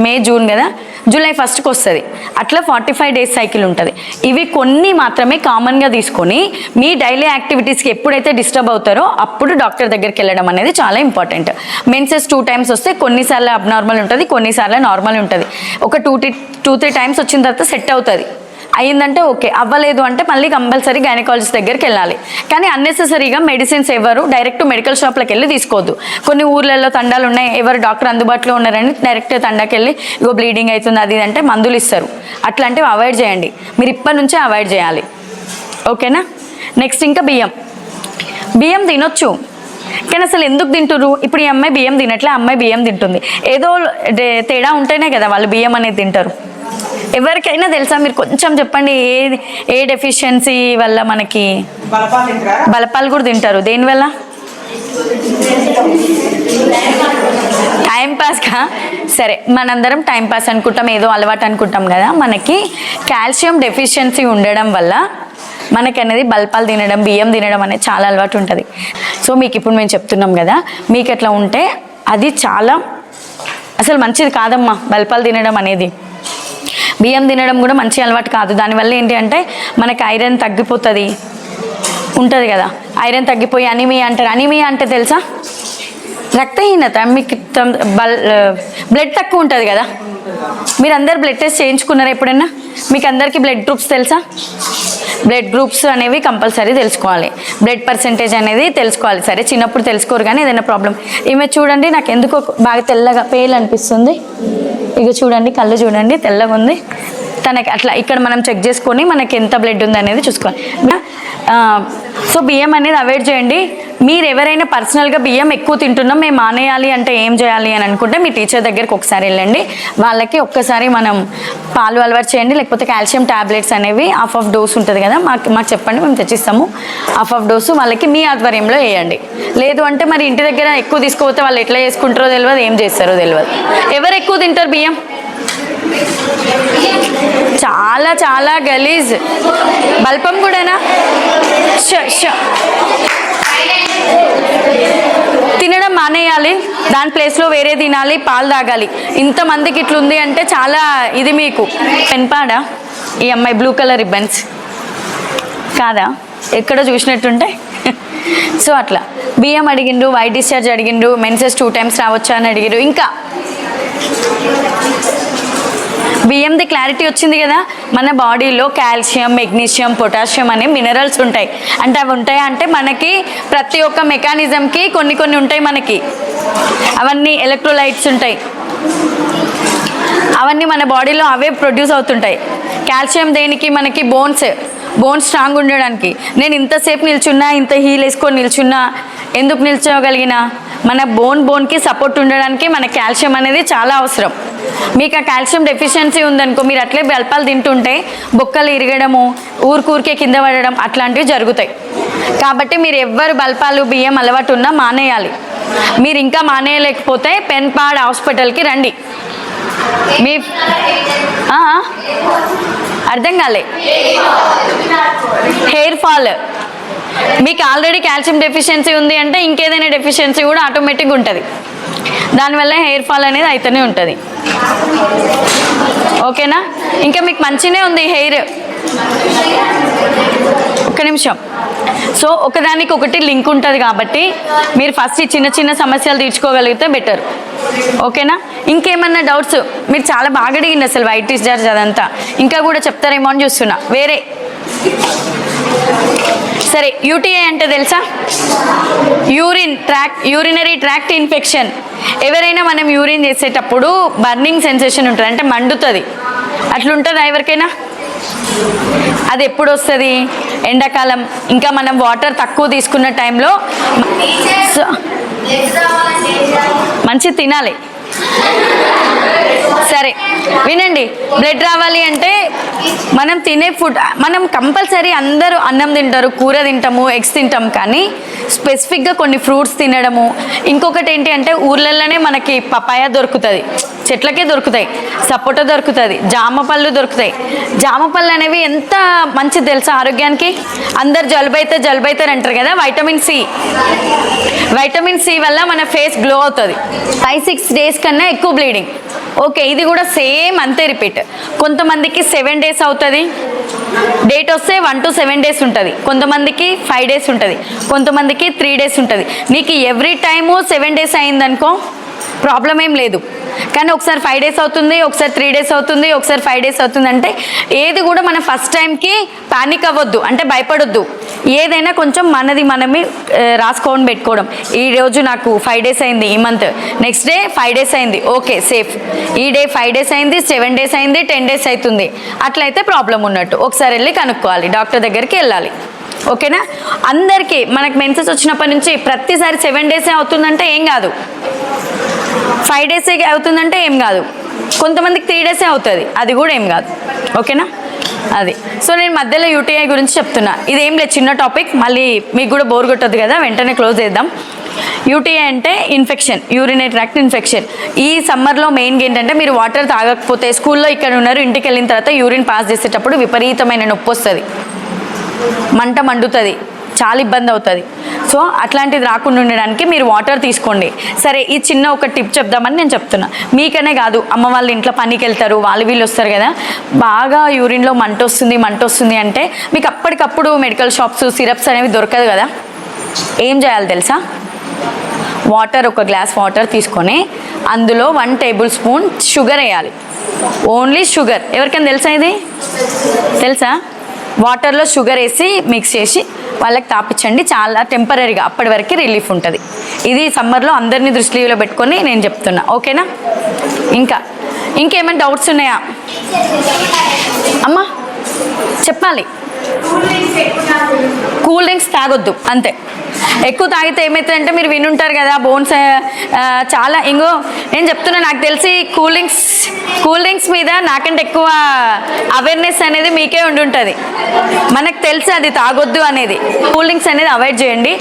మే జూన్ కదా, జూలై 1st వస్తుంది. అట్లా 45 days సైకిల్ ఉంటుంది. ఇవి కొన్ని మాత్రమే కామన్గా తీసుకొని మీ డైలీ యాక్టివిటీస్కి ఎప్పుడైతే డిస్టర్బ్ అవుతారో అప్పుడు డాక్టర్ దగ్గరికి వెళ్ళడం అనేది చాలా ఇంపార్టెంట్. మెన్సెస్ 2 times వస్తే కొన్నిసార్లు అబ్నార్మల్ ఉంటుంది, కొన్నిసార్లు నార్మల్ ఉంటుంది. ఒక 2-3 times వచ్చిన తర్వాత సెట్ అవుతుంది, అయ్యిందంటే ఓకే, అవ్వలేదు అంటే మళ్ళీ కంపల్సరీ గైనకాలజిస్ట్ దగ్గరికి వెళ్ళాలి. కానీ అన్నెసెసరీగా మెడిసిన్స్ ఎవరు డైరెక్ట్ మెడికల్ షాప్లోకి వెళ్ళి తీసుకోవద్దు. కొన్ని ఊర్లలో తండాలు ఉన్నాయి, ఎవరు డాక్టర్ అందుబాటులో ఉన్నారని డైరెక్ట్ తండాకి వెళ్ళి ఇగో బ్లీడింగ్ అవుతుంది అది అంటే మందులు ఇస్తారు. అట్లాంటివి అవాయిడ్ చేయండి, మీరు ఇప్పటి నుంచే అవాయిడ్ చేయాలి. ఓకేనా. నెక్స్ట్ ఇంకా బియ్యం తినొచ్చు, కానీ అసలు ఎందుకు తింటురు, ఇప్పుడు ఈ అమ్మాయి బియ్యం తినట్లే, అమ్మాయి బియ్యం తింటుంది, ఏదో తేడా ఉంటేనే కదా వాళ్ళు బియ్యం అనేది తింటారు. ఎవరికైనా తెలుసా, మీరు కొంచెం చెప్పండి ఏ డెఫిషియన్సీ వల్ల మనకి బలపాలు కూడా తింటారు, దేనివల్ల? టైంపాస్గా. సరే మనందరం టైంపాస్ అనుకుంటాం, ఏదో అలవాటు అనుకుంటాం కదా. మనకి కాల్షియం డెఫిషియన్సీ ఉండడం వల్ల మనకి అనేది బలపాలు తినడం, బియ్యం తినడం అనేది చాలా అలవాటు ఉంటుంది. సో మీకు ఇప్పుడు మేము చెప్తున్నాం కదా, మీకు ఎట్లా ఉంటే అది చాలా అసలు మంచిది కాదమ్మా. బలపాలు తినడం అనేది, బియ్యం తినడం కూడా మంచి అలవాటు కాదు. దానివల్ల ఏంటి అంటే మనకి ఐరన్ తగ్గిపోతుంది ఉంటుంది కదా, ఐరన్ తగ్గిపోయి అనీమియా అంటారు. అనీమియా అంటే తెలుసా, రక్తహీనత. మీకు బ్లడ్ తక్కువ ఉంటుంది కదా, మీరు అందరు బ్లడ్ టెస్ట్ చేయించుకున్నారా ఎప్పుడైనా? మీకు అందరికీ బ్లడ్ గ్రూప్స్ తెలుసా? బ్లడ్ గ్రూప్స్ అనేవి కంపల్సరీ తెలుసుకోవాలి, బ్లడ్ పర్సెంటేజ్ అనేది తెలుసుకోవాలి. సరే చిన్నప్పుడు తెలుసుకోరు కానీ ఏదైనా ప్రాబ్లం. ఈమె చూడండి నాకు ఎందుకో బాగా తెల్లగా పేలు అనిపిస్తుంది, ఇక చూడండి కళ్ళు చూడండి తెల్లగా ఉంది తనకి. అట్లా ఇక్కడ మనం చెక్ చేసుకొని మనకి ఎంత బ్లడ్ ఉంది అనేది చూసుకోవాలి. సో బియ్యం అనేది అవాయిడ్ చేయండి. మీరు ఎవరైనా పర్సనల్గా బియ్యం ఎక్కువ తింటున్నాం మేము మానేయాలి అంటే ఏం చేయాలి అని అనుకుంటే మీ టీచర్ దగ్గరికి ఒకసారి వెళ్ళండి, వాళ్ళకి ఒక్కసారి మనం పాలు అలవాటు చేయండి, లేకపోతే కాల్షియం టాబ్లెట్స్ అనేవి హాఫ్ డోస్ ఉంటుంది కదా మాకు చెప్పండి, మేము తెచ్చిస్తాము. హాఫ్ డోసు వాళ్ళకి మీ ఆధ్వర్యంలో వేయండి. లేదు అంటే మరి ఇంటి దగ్గర ఎక్కువ తీసుకుపోతే వాళ్ళు ఎట్లా చేసుకుంటారో తెలియదు, ఏం చేస్తారో తెలియదు. ఎవరు ఎక్కువ తింటారు బియ్యం? చాలా చాలా గలీజ్. బల్పం కూడానా? తినడం మానేయాలి, దాని ప్లేస్లో వేరే తినాలి, పాలు తాగాలి. ఇంతమందికి ఇట్లుంది అంటే చాలా ఇది. మీకు పెన్పాడా ఈ అమ్మాయి బ్లూ కలర్ రిబ్బన్స్ కాదా, ఎక్కడ చూసినట్టుంటే. సో అట్లా బియ్యం అడిగిండ్రు, వైట్ డిశ్చార్జ్ అడిగిండ్రు, మెన్సెస్ 2 times రావచ్చా అని అడిగిండ్రు. ఇంకా బియ్యంది క్లారిటీ వచ్చింది కదా. మన బాడీలో కాల్షియం, మెగ్నీషియం, పొటాషియం అనే మినరల్స్ ఉంటాయి. అంటే అవి ఉంటాయా అంటే మనకి ప్రతి ఒక్క మెకానిజంకి కొన్ని కొన్ని ఉంటాయి మనకి. అవన్నీ ఎలక్ట్రోలైట్స్ ఉంటాయి, అవన్నీ మన బాడీలో అవే ప్రొడ్యూస్ అవుతుంటాయి. కాల్షియం దేనికి? మనకి బోన్స్ స్ట్రాంగ్ ఉండడానికి. నేను ఇంతసేపు నిల్చున్నా, ఇంత హీల్ వేసుకొని నిల్చున్నా, ఎందుకు నిల్చోగలిగినా? మన బోన్కి సపోర్ట్ ఉండడానికి మన కాల్షియం అనేది చాలా అవసరం. మీకు ఆ కాల్షియం డెఫిషియన్సీ ఉందనుకో, మీరు అట్లే బల్పాలు తింటుంటే బొక్కలు ఇరగడము, ఊరికే కింద పడడం అట్లాంటివి జరుగుతాయి. కాబట్టి మీరు ఎవ్వరు బల్పాలు బియ్యం అలవాటు ఉన్నా మానేయాలి. మీరు ఇంకా మానేయలేకపోతే పెన్పాడ్ హాస్పిటల్కి రండి. మీ అర్థం కాలే? హెయిర్ ఫాల్ మీకు ఆల్రెడీ కాల్షియం డెఫిషియన్సీ ఉంది అంటే ఇంకేదైనా డెఫిషియన్సీ కూడా ఆటోమేటిక్గా ఉంటుంది. దానివల్ల హెయిర్ ఫాల్ అనేది అయితేనే ఉంటుంది. ఓకేనా? ఇంకా మీకు మంచిగానే ఉంది హెయిర్. ఒక్క నిమిషం. సో ఒకదానికి ఒకటి లింక్ ఉంటుంది కాబట్టి మీరు ఫస్ట్ ఈ చిన్న చిన్న సమస్యలు తీర్చుకోగలిగితే బెటర్. ఓకేనా? ఇంకేమన్నా డౌట్స్? మీరు చాలా బాగా అడిగింది అసలు వైట్ డిశ్చార్జ్ అదంతా. ఇంకా కూడా చెప్తారేమో అని చూస్తున్నా. వేరే సరే, యూటీఐ అంటే తెలుసా? Urinary tract infection. ఎవరైనా మనం యూరిన్ చేసేటప్పుడు బర్నింగ్ సెన్సేషన్ ఉంటుంది, అంటే మండుతుంది. అట్లుంటుందా ఎవరికైనా? అది ఎప్పుడు వస్తుంది? ఎండాకాలం, ఇంకా మనం వాటర్ తక్కువ తీసుకున్న టైంలో. మంచి తినాలి. సరే వినండి, బ్లడ్ రావాలి అంటే మనం తినే ఫుడ్, మనం కంపల్సరీ అందరూ అన్నం తింటారు, కూర తింటాము, ఎగ్స్ తింటాం, కానీ స్పెసిఫిక్గా కొన్ని ఫ్రూట్స్ తినడము. ఇంకొకటి ఏంటి అంటే ఊర్లలోనే మనకి పపాయ దొరుకుతుంది, చెట్లకే దొరుకుతాయి, సపోటా దొరుకుతుంది, జామ పళ్ళు దొరుకుతాయి. జామ పళ్ళు అనేవి ఎంత మంచిది తెలుసా ఆరోగ్యానికి? అందరు జలుబు అవుతారు అంటారు కదా. వైటమిన్ సి వల్ల మన ఫేస్ గ్లో అవుతుంది. 5-6 days కన్నా ఎక్కువ బ్లీడింగ్. ఓకే, ఇది కూడా సేమ్ అంతే రిపీట్. కొంతమందికి 7 days అవుతుంది, డేట్ వస్తే 1 to 7 days ఉంటుంది. కొంతమందికి 5 days ఉంటుంది, కొంతమందికి 3 days ఉంటుంది. నీకు ఎవ్రీ టైము 7 days అయిందనుకో ప్రాబ్లం ఏం లేదు. కానీ ఒకసారి 5 days అవుతుంది, ఒకసారి 3 days అవుతుంది, ఒకసారి 5 days అవుతుంది అంటే ఏది కూడా మనం ఫస్ట్ టైంకి పానిక్ అవ్వద్దు, అంటే భయపడొద్దు. ఏదైనా కొంచెం మనమే రాసుకొని పెట్టుకోవడం. ఈరోజు నాకు 5 days అయింది, ఈ మంత్ నెక్స్ట్ డే 5 days అయింది, ఓకే సేఫ్. ఈ డే 5 days అయింది, 7 days అయింది, 10 days అవుతుంది, అట్లయితే ప్రాబ్లం ఉన్నట్టు. ఒకసారి వెళ్ళి కనుక్కోవాలి, డాక్టర్ దగ్గరికి వెళ్ళాలి. ఓకేనా? అందరికీ మనకు మెన్సెస్ వచ్చినప్పటి నుంచి ప్రతిసారి 7 days అవుతుందంటే ఏం కాదు, 5 days అవుతుందంటే ఏం కాదు, కొంతమందికి 3 days అవుతుంది, అది కూడా ఏం కాదు. ఓకేనా? అది. సో నేను మధ్యలో యూటీఐ గురించి చెప్తున్నా. ఇదేం లేదు, చిన్న టాపిక్, మళ్ళీ మీకు కూడా బోర్ కొట్టదు కదా, వెంటనే క్లోజ్ చేద్దాం. యూటీఐ అంటే ఇన్ఫెక్షన్, యూరినరీ ట్రాక్ట్ ఇన్ఫెక్షన్. ఈ సమ్మర్లో మెయిన్గా ఏంటంటే మీరు వాటర్ తాగకపోతే, స్కూల్లో ఇక్కడ ఉన్నారు, ఇంటికి వెళ్ళిన తర్వాత యూరిన్ పాస్ చేసేటప్పుడు విపరీతమైన నొప్పి వస్తుంది, మంట మండుతుంది, చాలా ఇబ్బంది అవుతుంది. సో అట్లాంటిది రాకుండా ఉండడానికి మీరు వాటర్ తీసుకోండి. సరే, ఈ చిన్న ఒక టిప్ చెప్దామని నేను చెప్తున్నా. మీకనే కాదు, అమ్మ వాళ్ళ ఇంట్లో పనికి వెళ్తారు, వీళ్ళు వస్తారు కదా, బాగా యూరిన్లో మంట వస్తుంది అంటే మీకు అప్పటికప్పుడు మెడికల్ షాప్స్ సిరప్స్ అనేవి దొరకదు కదా. ఏం చేయాలి తెలుసా? వాటర్, ఒక గ్లాస్ వాటర్ తీసుకొని అందులో 1 tablespoon షుగర్ వేయాలి. Only sugar. ఎవరికైనా తెలుసా? ఇది తెలుసా? వాటర్లో షుగర్ వేసి మిక్స్ చేసి వాళ్ళకి తాపించండి, చాలా టెంపరీగా, అప్పటి వరకు రిలీఫ్ ఉంటుంది. ఇది సమ్మర్లో అందరినీ దృష్టిలో పెట్టుకొని నేను చెప్తున్నా. ఓకేనా? ఇంకేమైనా డౌట్స్ ఉన్నాయా అమ్మా? చెప్పాలి. కూల్ డ్రింక్స్ తాగొద్దు, అంతే. ఎక్కువ తాగితే ఏమవుతుందంటే మీరు వినుంటారు కదా, బోన్స్ చాలా. నేను చెప్తున్నా, నాకు తెలిసి కూల్ డ్రింక్స్ మీద నాకంటే ఎక్కువ అవేర్నెస్ అనేది మీకే ఉండుంటుంది. మనకు తెలిసి అది తాగొద్దు అనేది. కూల్ డ్రింక్స్ అనేది అవాయిడ్ చేయండి.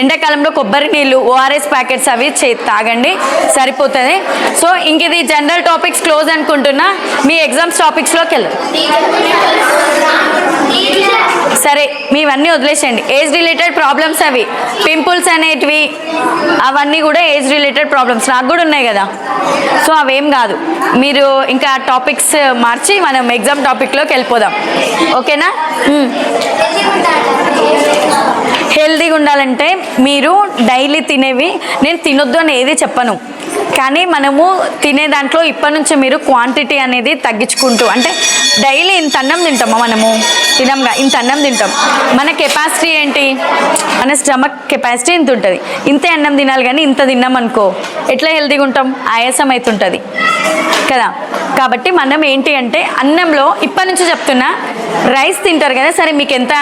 ఎండాకాలంలో కొబ్బరి నీళ్ళు, ఓఆర్ఎస్ ప్యాకెట్స్ అవి తాగండి, సరిపోతుంది. సో ఇంక ఇది జనరల్ టాపిక్స్ క్లోజ్ అనుకుంటున్నా. మీ ఎగ్జామ్స్ టాపిక్స్లోకి వెళ్ళు. సరే, మీవన్నీ వదిలేసండి. ఏజ్ రిలేటెడ్ ప్రాబ్లమ్స్, అవి పింపుల్స్ అనేటివి, అవన్నీ కూడా ఏజ్ రిలేటెడ్ ప్రాబ్లమ్స్. నాకు కూడా ఉన్నాయి కదా, సో అవేం కాదు. మీరు ఇంకా టాపిక్స్ మార్చి మనం ఎగ్జామ్ టాపిక్లోకి వెళ్ళిపోదాం. ఓకేనా? హెల్తీగా ఉండాలంటే మీరు డైలీ తినేవి, నేను తినొద్దు అని ఏది చెప్పను, కానీ మనము తినే దాంట్లో ఇప్పటి నుంచి మీరు క్వాంటిటీ అనేది తగ్గించుకుంటూ, అంటే డైలీ ఇంత అన్నం తింటామా మనము, తినంగా ఇంత అన్నం తింటాం. మన కెపాసిటీ ఏంటి, మన స్టమక్ కెపాసిటీ ఇంత ఉంటుంది, ఇంతే అన్నం తినాలి. కానీ ఇంత తిన్నాం అనుకో ఎట్లా హెల్తీగా ఉంటాం, ఆయాసం అవుతుంటుంది కదా. కాబట్టి మనం ఏంటి అంటే అన్నంలో ఇప్పటి నుంచి చెప్తున్నా, రైస్ తింటారు కదా, సరే మీకు ఎంత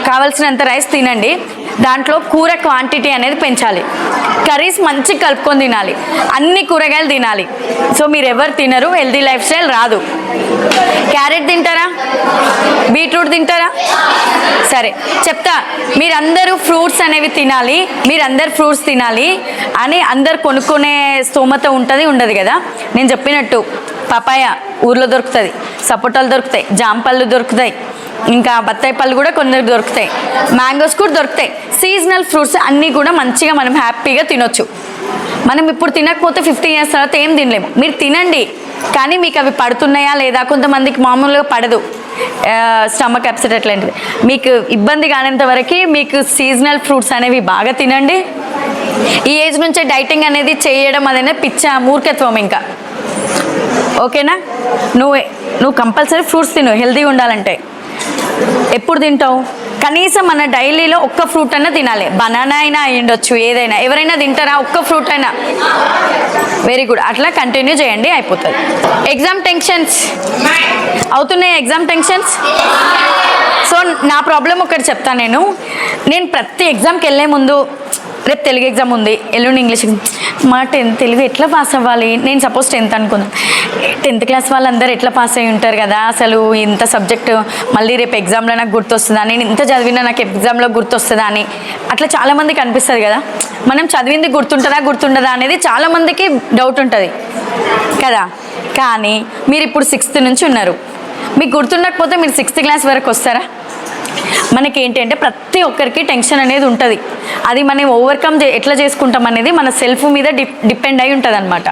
కావాల్సినంత రైస్ తినండి, దాంట్లో కూర క్వాంటిటీ అనేది పెంచాలి. కర్రీస్ మంచిగా కలుపుకొని తినాలి, అన్ని కూరగాయలు తినాలి. సో మీరు ఎవరు తినరు, హెల్తీ లైఫ్ స్టైల్ రాదు. క్యారెట్ తింటారా, బీట్రూట్ తింటారా? సరే చెప్తా, మీరందరూ ఫ్రూట్స్ అనేవి తినాలి, మీరందరు ఫ్రూట్స్ తినాలి అని అందరు కొనుక్కునే స్తోమత ఉంటుంది ఉండదు కదా. నేను చెప్పినట్టు పపాయ ఊర్లో దొరుకుతుంది, సపోటాలు దొరుకుతాయి, జాంపళ్ళు దొరుకుతాయి, ఇంకా బత్తాయి పళ్ళు కూడా కొందరికి దొరుకుతాయి, మ్యాంగోస్ కూడా దొరుకుతాయి. సీజనల్ ఫ్రూట్స్ అన్నీ కూడా మంచిగా మనం హ్యాపీగా తినొచ్చు. మనం ఇప్పుడు తినకపోతే 15 years తర్వాత ఏం తినలేము. మీరు తినండి, కానీ మీకు అవి పడుతున్నాయా లేదా, కొంతమందికి మామూలుగా పడదు, స్టమక్ అప్సెట్ అట్లాంటిది. మీకు ఇబ్బంది కానంత వరకు మీకు సీజనల్ ఫ్రూట్స్ అనేవి బాగా తినండి. ఈ ఏజ్ నుంచే డైటింగ్ అనేది చేయడం అనేది పిచ్చ మూర్ఖత్వం ఇంకా. ఓకేనా? నువ్వు కంపల్సరీ ఫ్రూట్స్ తిను హెల్తీగా ఉండాలంటే. ఎప్పుడు తింటావు? కనీసం మన డైలీలో ఒక్క ఫ్రూట్ అయినా తినాలి. బనానా అయినా అయ్యుండొచ్చు, ఏదైనా. ఎవరైనా తింటారా ఒక్క ఫ్రూట్ అయినా? వెరీ గుడ్, అట్లా కంటిన్యూ చేయండి, అయిపోతుంది. ఎగ్జామ్ టెన్షన్స్ అవుతున్నాయి, ఎగ్జామ్ టెన్షన్స్. సో నా ప్రాబ్లం ఒకటి చెప్తాను. నేను ప్రతి ఎగ్జామ్కి వెళ్ళే ముందు, రేపు తెలుగు ఎగ్జామ్ ఉంది, ఎల్లుండి ఇంగ్లీష్, మా 10th తెలుగు ఎట్లా పాస్ అవ్వాలి, నేను సపోజ్ 10th అనుకుందాం, 10th క్లాస్ వాళ్ళందరూ ఎట్లా పాస్ అయ్యి ఉంటారు కదా, అసలు ఇంత సబ్జెక్టు మళ్ళీ రేపు ఎగ్జామ్లో నాకు గుర్తొస్తుందా, నేను ఇంత చదివినా నాకు ఎగ్జామ్లో గుర్తొస్తుందా అని అట్లా చాలామందికి అనిపిస్తుంది కదా. మనం చదివింది గుర్తుండదా అనేది చాలామందికి డౌట్ ఉంటుంది కదా. కానీ మీరు ఇప్పుడు 6th నుంచి ఉన్నారు, మీకు గుర్తుండకపోతే మీరు 6th క్లాస్ వరకు వస్తారా? మనకి ఏంటి అంటే ప్రతి ఒక్కరికి టెన్షన్ అనేది ఉంటుంది. అది మనం ఓవర్కమ్ ఎట్లా చేసుకుంటాం అనేది మన సెల్ఫ్ మీద డిపెండ్ అయి ఉంటుంది అనమాట.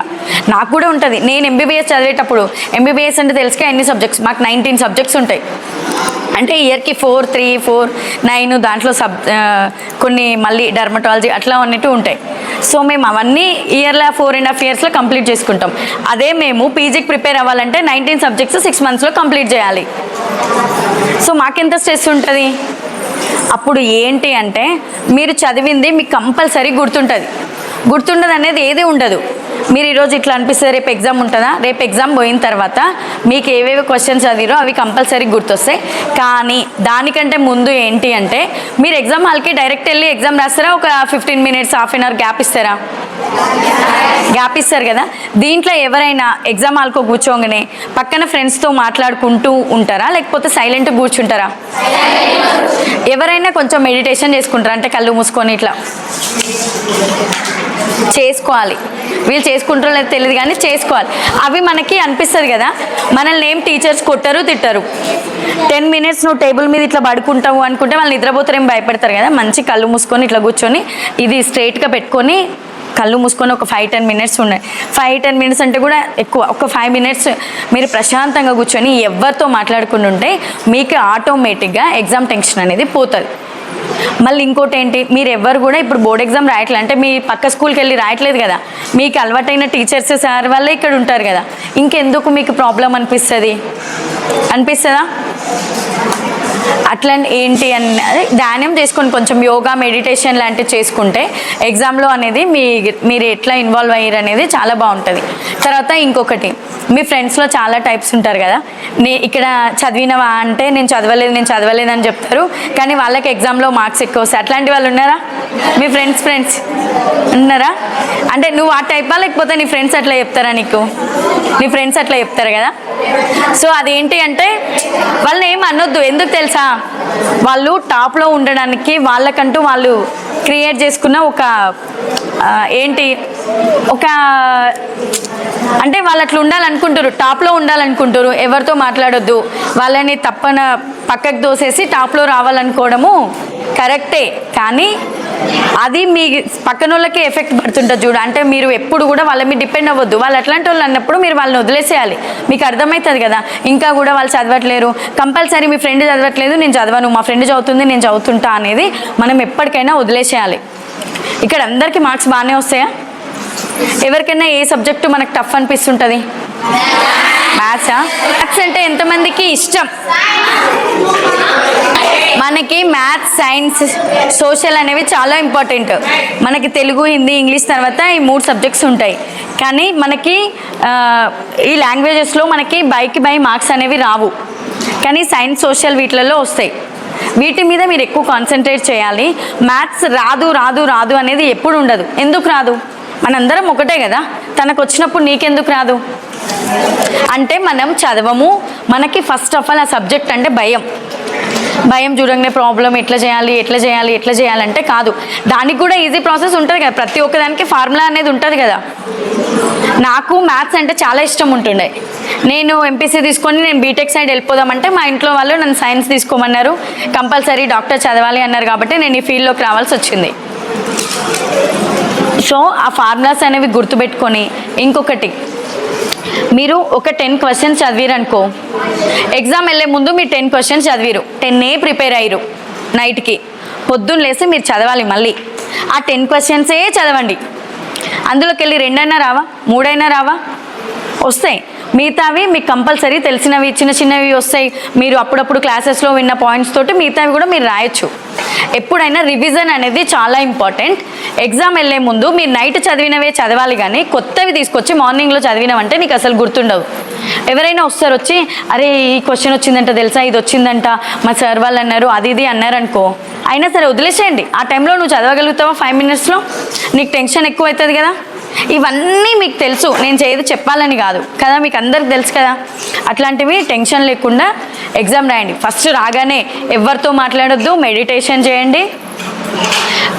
నాకు కూడా ఉంటుంది. నేను ఎంబీబీఎస్ చదివేటప్పుడు, ఎంబీబీఎస్ అంటే తెలుసుగా ఎన్ని సబ్జెక్ట్స్, మాకు 19 సబ్జెక్ట్స్ ఉంటాయి. అంటే ఇయర్కి 4, 3, 4, 9, దాంట్లో కొన్ని మళ్ళీ డర్మటాలజీ అట్లా అన్నిటి ఉంటాయి. సో మేము అవన్నీ ఇయర్లో 4.5 yearsలో కంప్లీట్ చేసుకుంటాం. అదే మేము పీజీకి ప్రిపేర్ అవ్వాలంటే 19 సబ్జెక్ట్స్ 6 monthsలో కంప్లీట్ చేయాలి. సో మాకెంత స్ట్రెస్ ఉంటుంది. అప్పుడు ఏంటి అంటే మీరు చదివింది మీకు కంపల్సరీ గుర్తుండదు అనేది ఏది ఉండదు. మీరు ఈరోజు ఇట్లా అనిపిస్తుంది, రేపు ఎగ్జామ్ ఉంటుందా, రేపు ఎగ్జామ్ పోయిన తర్వాత మీకు ఏవేవి క్వశ్చన్స్ చదివారో అవి కంపల్సరీ గుర్తొస్తాయి. కానీ దానికంటే ముందు ఏంటి అంటే మీరు ఎగ్జామ్ హాల్కి డైరెక్ట్ వెళ్ళి ఎగ్జామ్ రాస్తారా, ఒక 15 minutes, ½ hour గ్యాప్ ఇస్తారా? గ్యాప్ ఇస్తారు కదా. దీంట్లో ఎవరైనా ఎగ్జామ్ హాల్కో కూర్చోగానే పక్కన ఫ్రెండ్స్తో మాట్లాడుకుంటూ ఉంటారా, లేకపోతే సైలెంట్గా కూర్చుంటారా? ఎవరైనా కొంచెం మెడిటేషన్ చేసుకుంటారా, అంటే కళ్ళు మూసుకొని ఇట్లా చేసుకోవాలి. వీళ్ళు చేసుకుంటారో లేదో తెలియదు కానీ చేసుకోవాలి. అవి మనకి అనిపిస్తుంది కదా, మనల్ని ఏం టీచర్స్ కొట్టరు, తిట్టరు. 10 minutes నువ్వు టేబుల్ మీద ఇట్లా పడుకుంటావు అనుకుంటే వాళ్ళు నిద్రపోతారేం భయపడతారు కదా. మంచి కళ్ళు మూసుకొని ఇట్లా కూర్చొని ఇది స్ట్రైట్గా పెట్టుకొని కళ్ళు మూసుకొని ఒక 5-10 minutes ఉన్నాయి. 5-10 minutes అంటే కూడా ఎక్కువ, ఒక 5 minutes మీరు ప్రశాంతంగా కూర్చొని ఎవరితో మాట్లాడుకుని ఉంటే మీకు ఆటోమేటిక్గా ఎగ్జామ్ టెన్షన్ అనేది పోతుంది. మళ్ళీ ఇంకోటి ఏంటి, మీరు ఎవరు కూడా ఇప్పుడు బోర్డ్ ఎగ్జామ్ రాయట్లేదు అంటే మీ పక్క స్కూల్కి వెళ్ళి రాయట్లేదు కదా, మీకు అలవాటైన టీచర్స్ సార్ వాళ్ళే ఇక్కడ ఉంటారు కదా, ఇంకెందుకు మీకు ప్రాబ్లం అనిపిస్తుందా? అట్లా ఏంటి అని ధ్యానం చేసుకొని కొంచెం యోగా, మెడిటేషన్ లాంటివి చేసుకుంటే ఎగ్జామ్లో అనేది మీరు ఎట్లా ఇన్వాల్వ్ అయ్యారు అనేది చాలా బాగుంటుంది. తర్వాత ఇంకొకటి, మీ ఫ్రెండ్స్లో చాలా టైప్స్ ఉంటారు కదా. ఇక్కడ చదివినవా అంటే నేను చదవలేదు అని చెప్తారు, కానీ వాళ్ళకి ఎగ్జామ్లో మార్క్స్ ఎక్కువ వస్తాయి. అట్లాంటి వాళ్ళు ఉన్నారా మీ ఫ్రెండ్స్ ఉన్నారా? అంటే నువ్వు ఆ టైపా, లేకపోతే నీ ఫ్రెండ్స్ అట్లా చెప్తారా? నీ ఫ్రెండ్స్ అట్లా చెప్తారు కదా. సో అదేంటి అంటే వాళ్ళని ఏం అనొద్దు. ఎందుకు తెలుసా, వాళ్ళు టాప్లో ఉండడానికి వాళ్ళకంటూ వాళ్ళు క్రియేట్ చేసుకున్న అంటే వాళ్ళు అట్లా ఉండాలనుకుంటారు, టాప్లో ఉండాలనుకుంటారు. ఎవరితో మాట్లాడొద్దు, వాళ్ళని పక్కకు దోసేసి టాప్లో రావాలనుకోవడము కరెక్టే, కానీ అది మీ పక్కన వాళ్ళకి ఎఫెక్ట్ పడుతుంటుంది చూడు. అంటే మీరు ఎప్పుడు కూడా వాళ్ళ మీద డిపెండ్ అవ్వద్దు. వాళ్ళు అట్లాంటి వాళ్ళు అన్నప్పుడు మీరు వాళ్ళని వదిలేసేయాలి. మీకు అర్థమవుతుంది కదా, ఇంకా కూడా వాళ్ళు చదవట్లేరు, కంపల్సరీ మీ ఫ్రెండ్ చదవట్లేదు నేను చదవను, మా ఫ్రెండ్ చదువుతుంది నేను చదువుతుంటా అనేది మనం ఎప్పటికైనా వదిలేసేయాలి. ఇక్కడ అందరికీ మార్క్స్ బాగానే వస్తాయా? ఎవరికైనా ఏ సబ్జెక్టు మనకు టఫ్ అనిపిస్తుంటుంది? మ్యాథ్సా? మ్యాథ్స్ అంటే ఎంతమందికి ఇష్టం? మనకి మ్యాథ్స్, సైన్స్, సోషల్ అనేవి చాలా ఇంపార్టెంట్. మనకి తెలుగు, హిందీ, ఇంగ్లీష్ తర్వాత ఈ 3 సబ్జెక్ట్స్ ఉంటాయి. కానీ మనకి ఈ లాంగ్వేజెస్లో మనకి బై మార్క్స్ అనేవి రావు. కానీ సైన్స్, సోషల్ వీటిలలో వస్తాయి. వీటి మీద మీరు ఎక్కువ కాన్సన్ట్రేట్ చేయాలి. మ్యాథ్స్ రాదు రాదు రాదు అనేది ఎప్పుడు ఉండదు. ఎందుకు రాదు? మనందరం ఒకటే కదా. తనకు వచ్చినప్పుడు నీకెందుకు రాదు అంటే మనం చదవము. మనకి ఫస్ట్ ఆఫ్ ఆల్ ఆ సబ్జెక్ట్ అంటే భయం చూడంగానే ప్రాబ్లం ఎట్లా చేయాలంటే కాదు. దానికి కూడా ఈజీ ప్రాసెస్ ఉంటుంది కదా. ప్రతి ఒక్కదానికి ఫార్ములా అనేది ఉంటుంది కదా. నాకు మ్యాథ్స్ అంటే చాలా ఇష్టం ఉంటుండే. నేను ఎంపీసీ తీసుకొని నేను బీటెక్ సైడ్ వెళ్ళిపోదామంటే మా ఇంట్లో వాళ్ళు నన్ను సైన్స్ తీసుకోమన్నారు. కంపల్సరీ డాక్టర్ చదవాలి అన్నారు కాబట్టి నేను ఈ ఫీల్డ్లోకి రావాల్సి వచ్చింది. సో ఆ ఫార్ములాస్ అనేవి గుర్తుపెట్టుకొని, ఇంకొకటి మీరు ఒక 10 క్వశ్చన్స్ చదివిరనుకో, ఎగ్జామ్ వెళ్ళే ముందు మీరు 10 క్వశ్చన్స్ చదివిరు, 10 ప్రిపేర్ అయ్యారు. నైట్కి పొద్దున్న లేసి మీరు చదవాలి. మళ్ళీ ఆ 10 క్వశ్చన్సే చదవండి. అందులోకి వెళ్ళి 2 అయినా రావా, 3 అయినా రావా, వస్తాయి. మిగతావి మీకు కంపల్సరీ తెలిసినవి చిన్నవి వస్తాయి. మీరు అప్పుడప్పుడు క్లాసెస్లో విన్న పాయింట్స్ తోటి మిగతావి కూడా మీరు రాయొచ్చు. ఎప్పుడైనా రివిజన్ అనేది చాలా ఇంపార్టెంట్. ఎగ్జామ్ వెళ్ళే ముందు మీరు నైట్ చదివినవే చదవాలి, కానీ కొత్తవి తీసుకొచ్చి మార్నింగ్లో చదివినవంటే నీకు అసలు గుర్తుండవు. ఎవరైనా వస్తారు వచ్చి, అరే ఈ క్వశ్చన్ వచ్చిందంట తెలుసా, ఇది వచ్చిందంట మా సార్ వాళ్ళు అన్నారు, అది ఇది అన్నారనుకో, అయినా సరే వదిలేసేయండి. ఆ టైంలో నువ్వు చదవగలుగుతావా? 5 మినిట్స్లో నీకు టెన్షన్ ఎక్కువ అవుతుంది కదా. ఇవన్నీ మీకు తెలుసు, నేను ఏది చెప్పాలని కాదు కదా, మీకు అందరికి తెలుసు కదా. అట్లాంటివి టెన్షన్ లేకుండా ఎగ్జామ్ రాయండి. ఫస్ట్ రాగానే ఎవరితో మాట్లాడొద్దు, మెడిటేషన్ చేయండి.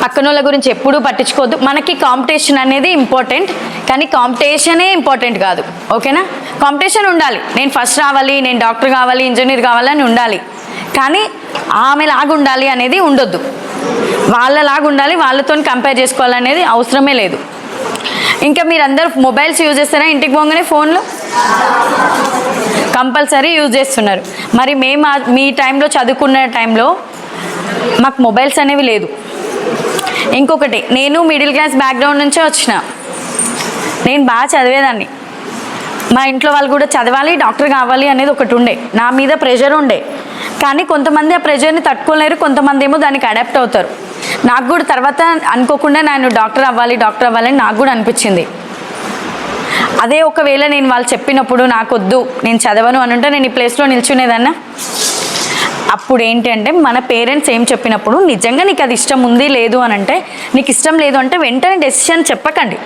పక్కన వాళ్ళ గురించి ఎప్పుడూ పట్టించుకోవద్దు. మనకి కాంపిటీషన్ అనేది ఇంపార్టెంట్, కానీ కాంపిటీషనే ఇంపార్టెంట్ కాదు. ఓకేనా? కాంపిటీషన్ ఉండాలి. నేను ఫస్ట్ రావాలి, నేను డాక్టర్ కావాలి, ఇంజనీర్ కావాలని ఉండాలి. కానీ ఆమెలాగా ఉండాలి అనేది ఉండొద్దు. వాళ్ళలాగా ఉండాలి, వాళ్ళతో కంపేర్ చేసుకోవాలనేది అవసరమే లేదు. ఇంకా మీరందరూ మొబైల్స్ యూజ్ చేస్తారా? ఇంటికి పోగానే ఫోన్లు కంపల్సరీ యూజ్ చేస్తున్నారు. మరి మేము మీ టైంలో చదువుకున్న టైంలో మాకు మొబైల్స్ అనేవి లేదు. ఇంకొకటి, నేను మిడిల్ క్లాస్ బ్యాక్గ్రౌండ్ నుంచే వచ్చిన. నేను బాగా చదివేదాన్ని. మా ఇంట్లో వాళ్ళు కూడా చదవాలి, డాక్టర్ కావాలి అనేది ఒకటి ఉండే. నా మీద ప్రెషర్ ఉండే. కానీ కొంతమంది ఆ ప్రెషర్ని తట్టుకోలేరు, కొంతమంది ఏమో దానికి అడాప్ట్ అవుతారు. నాకు కూడా తర్వాత అనుకోకుండా నేను డాక్టర్ అవ్వాలి అని నాకు కూడా అనిపించింది. అదే ఒకవేళ నేను వాళ్ళు చెప్పినప్పుడు నాకొద్దు, నేను చదవను అని ఉంటే నేను ఈ ప్లేస్లో నిల్చునేదన్నా. అప్పుడు ఏంటి అంటే, మన పేరెంట్స్ ఏం చెప్పినప్పుడు నిజంగా నీకు అది ఇష్టం ఉంది లేదు అని అంటే, నీకు ఇష్టం లేదు అంటే వెంటనే డెసిషన్ చెప్పకండి.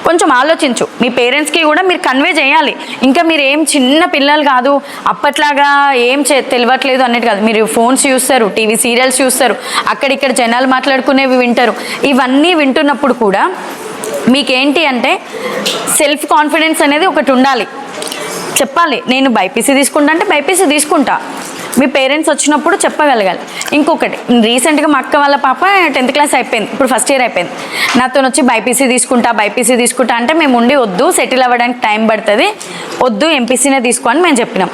కొంచెం ఆలోచించు. మీ పేరెంట్స్కి కూడా మీరు కన్వే చేయాలి. ఇంకా మీరు ఏం చిన్న పిల్లలు కాదు, అప్పట్లాగా ఏం తెలియట్లేదు అన్నట్టు కాదు. మీరు ఫోన్స్ చూస్తారు, టీవీ సీరియల్స్ చూస్తారు, అక్కడిక్కడ జనాలు మాట్లాడుకునేవి వింటారు. ఇవన్నీ వింటున్నప్పుడు కూడా మీకేంటి అంటే సెల్ఫ్ కాన్ఫిడెన్స్ అనేది ఒకటి ఉండాలి. చెప్పాలి, నేను బైపీసీ తీసుకుంటా అంటే బైపీసీ తీసుకుంటా. మీ పేరెంట్స్ వచ్చినప్పుడు చెప్పగలగాలి. ఇంకొకటి, రీసెంట్గా మా అక్క వాళ్ళ పాప 10th క్లాస్ అయిపోయింది, ఇప్పుడు ఫస్ట్ ఇయర్ అయిపోయింది. నాతో వచ్చి బైపీసీ తీసుకుంటా అంటే మేము ఉండి వద్దు, సెటిల్ అవ్వడానికి టైం పడుతుంది, వద్దు ఎంపీసీనే తీసుకో అని మేము చెప్పినాం.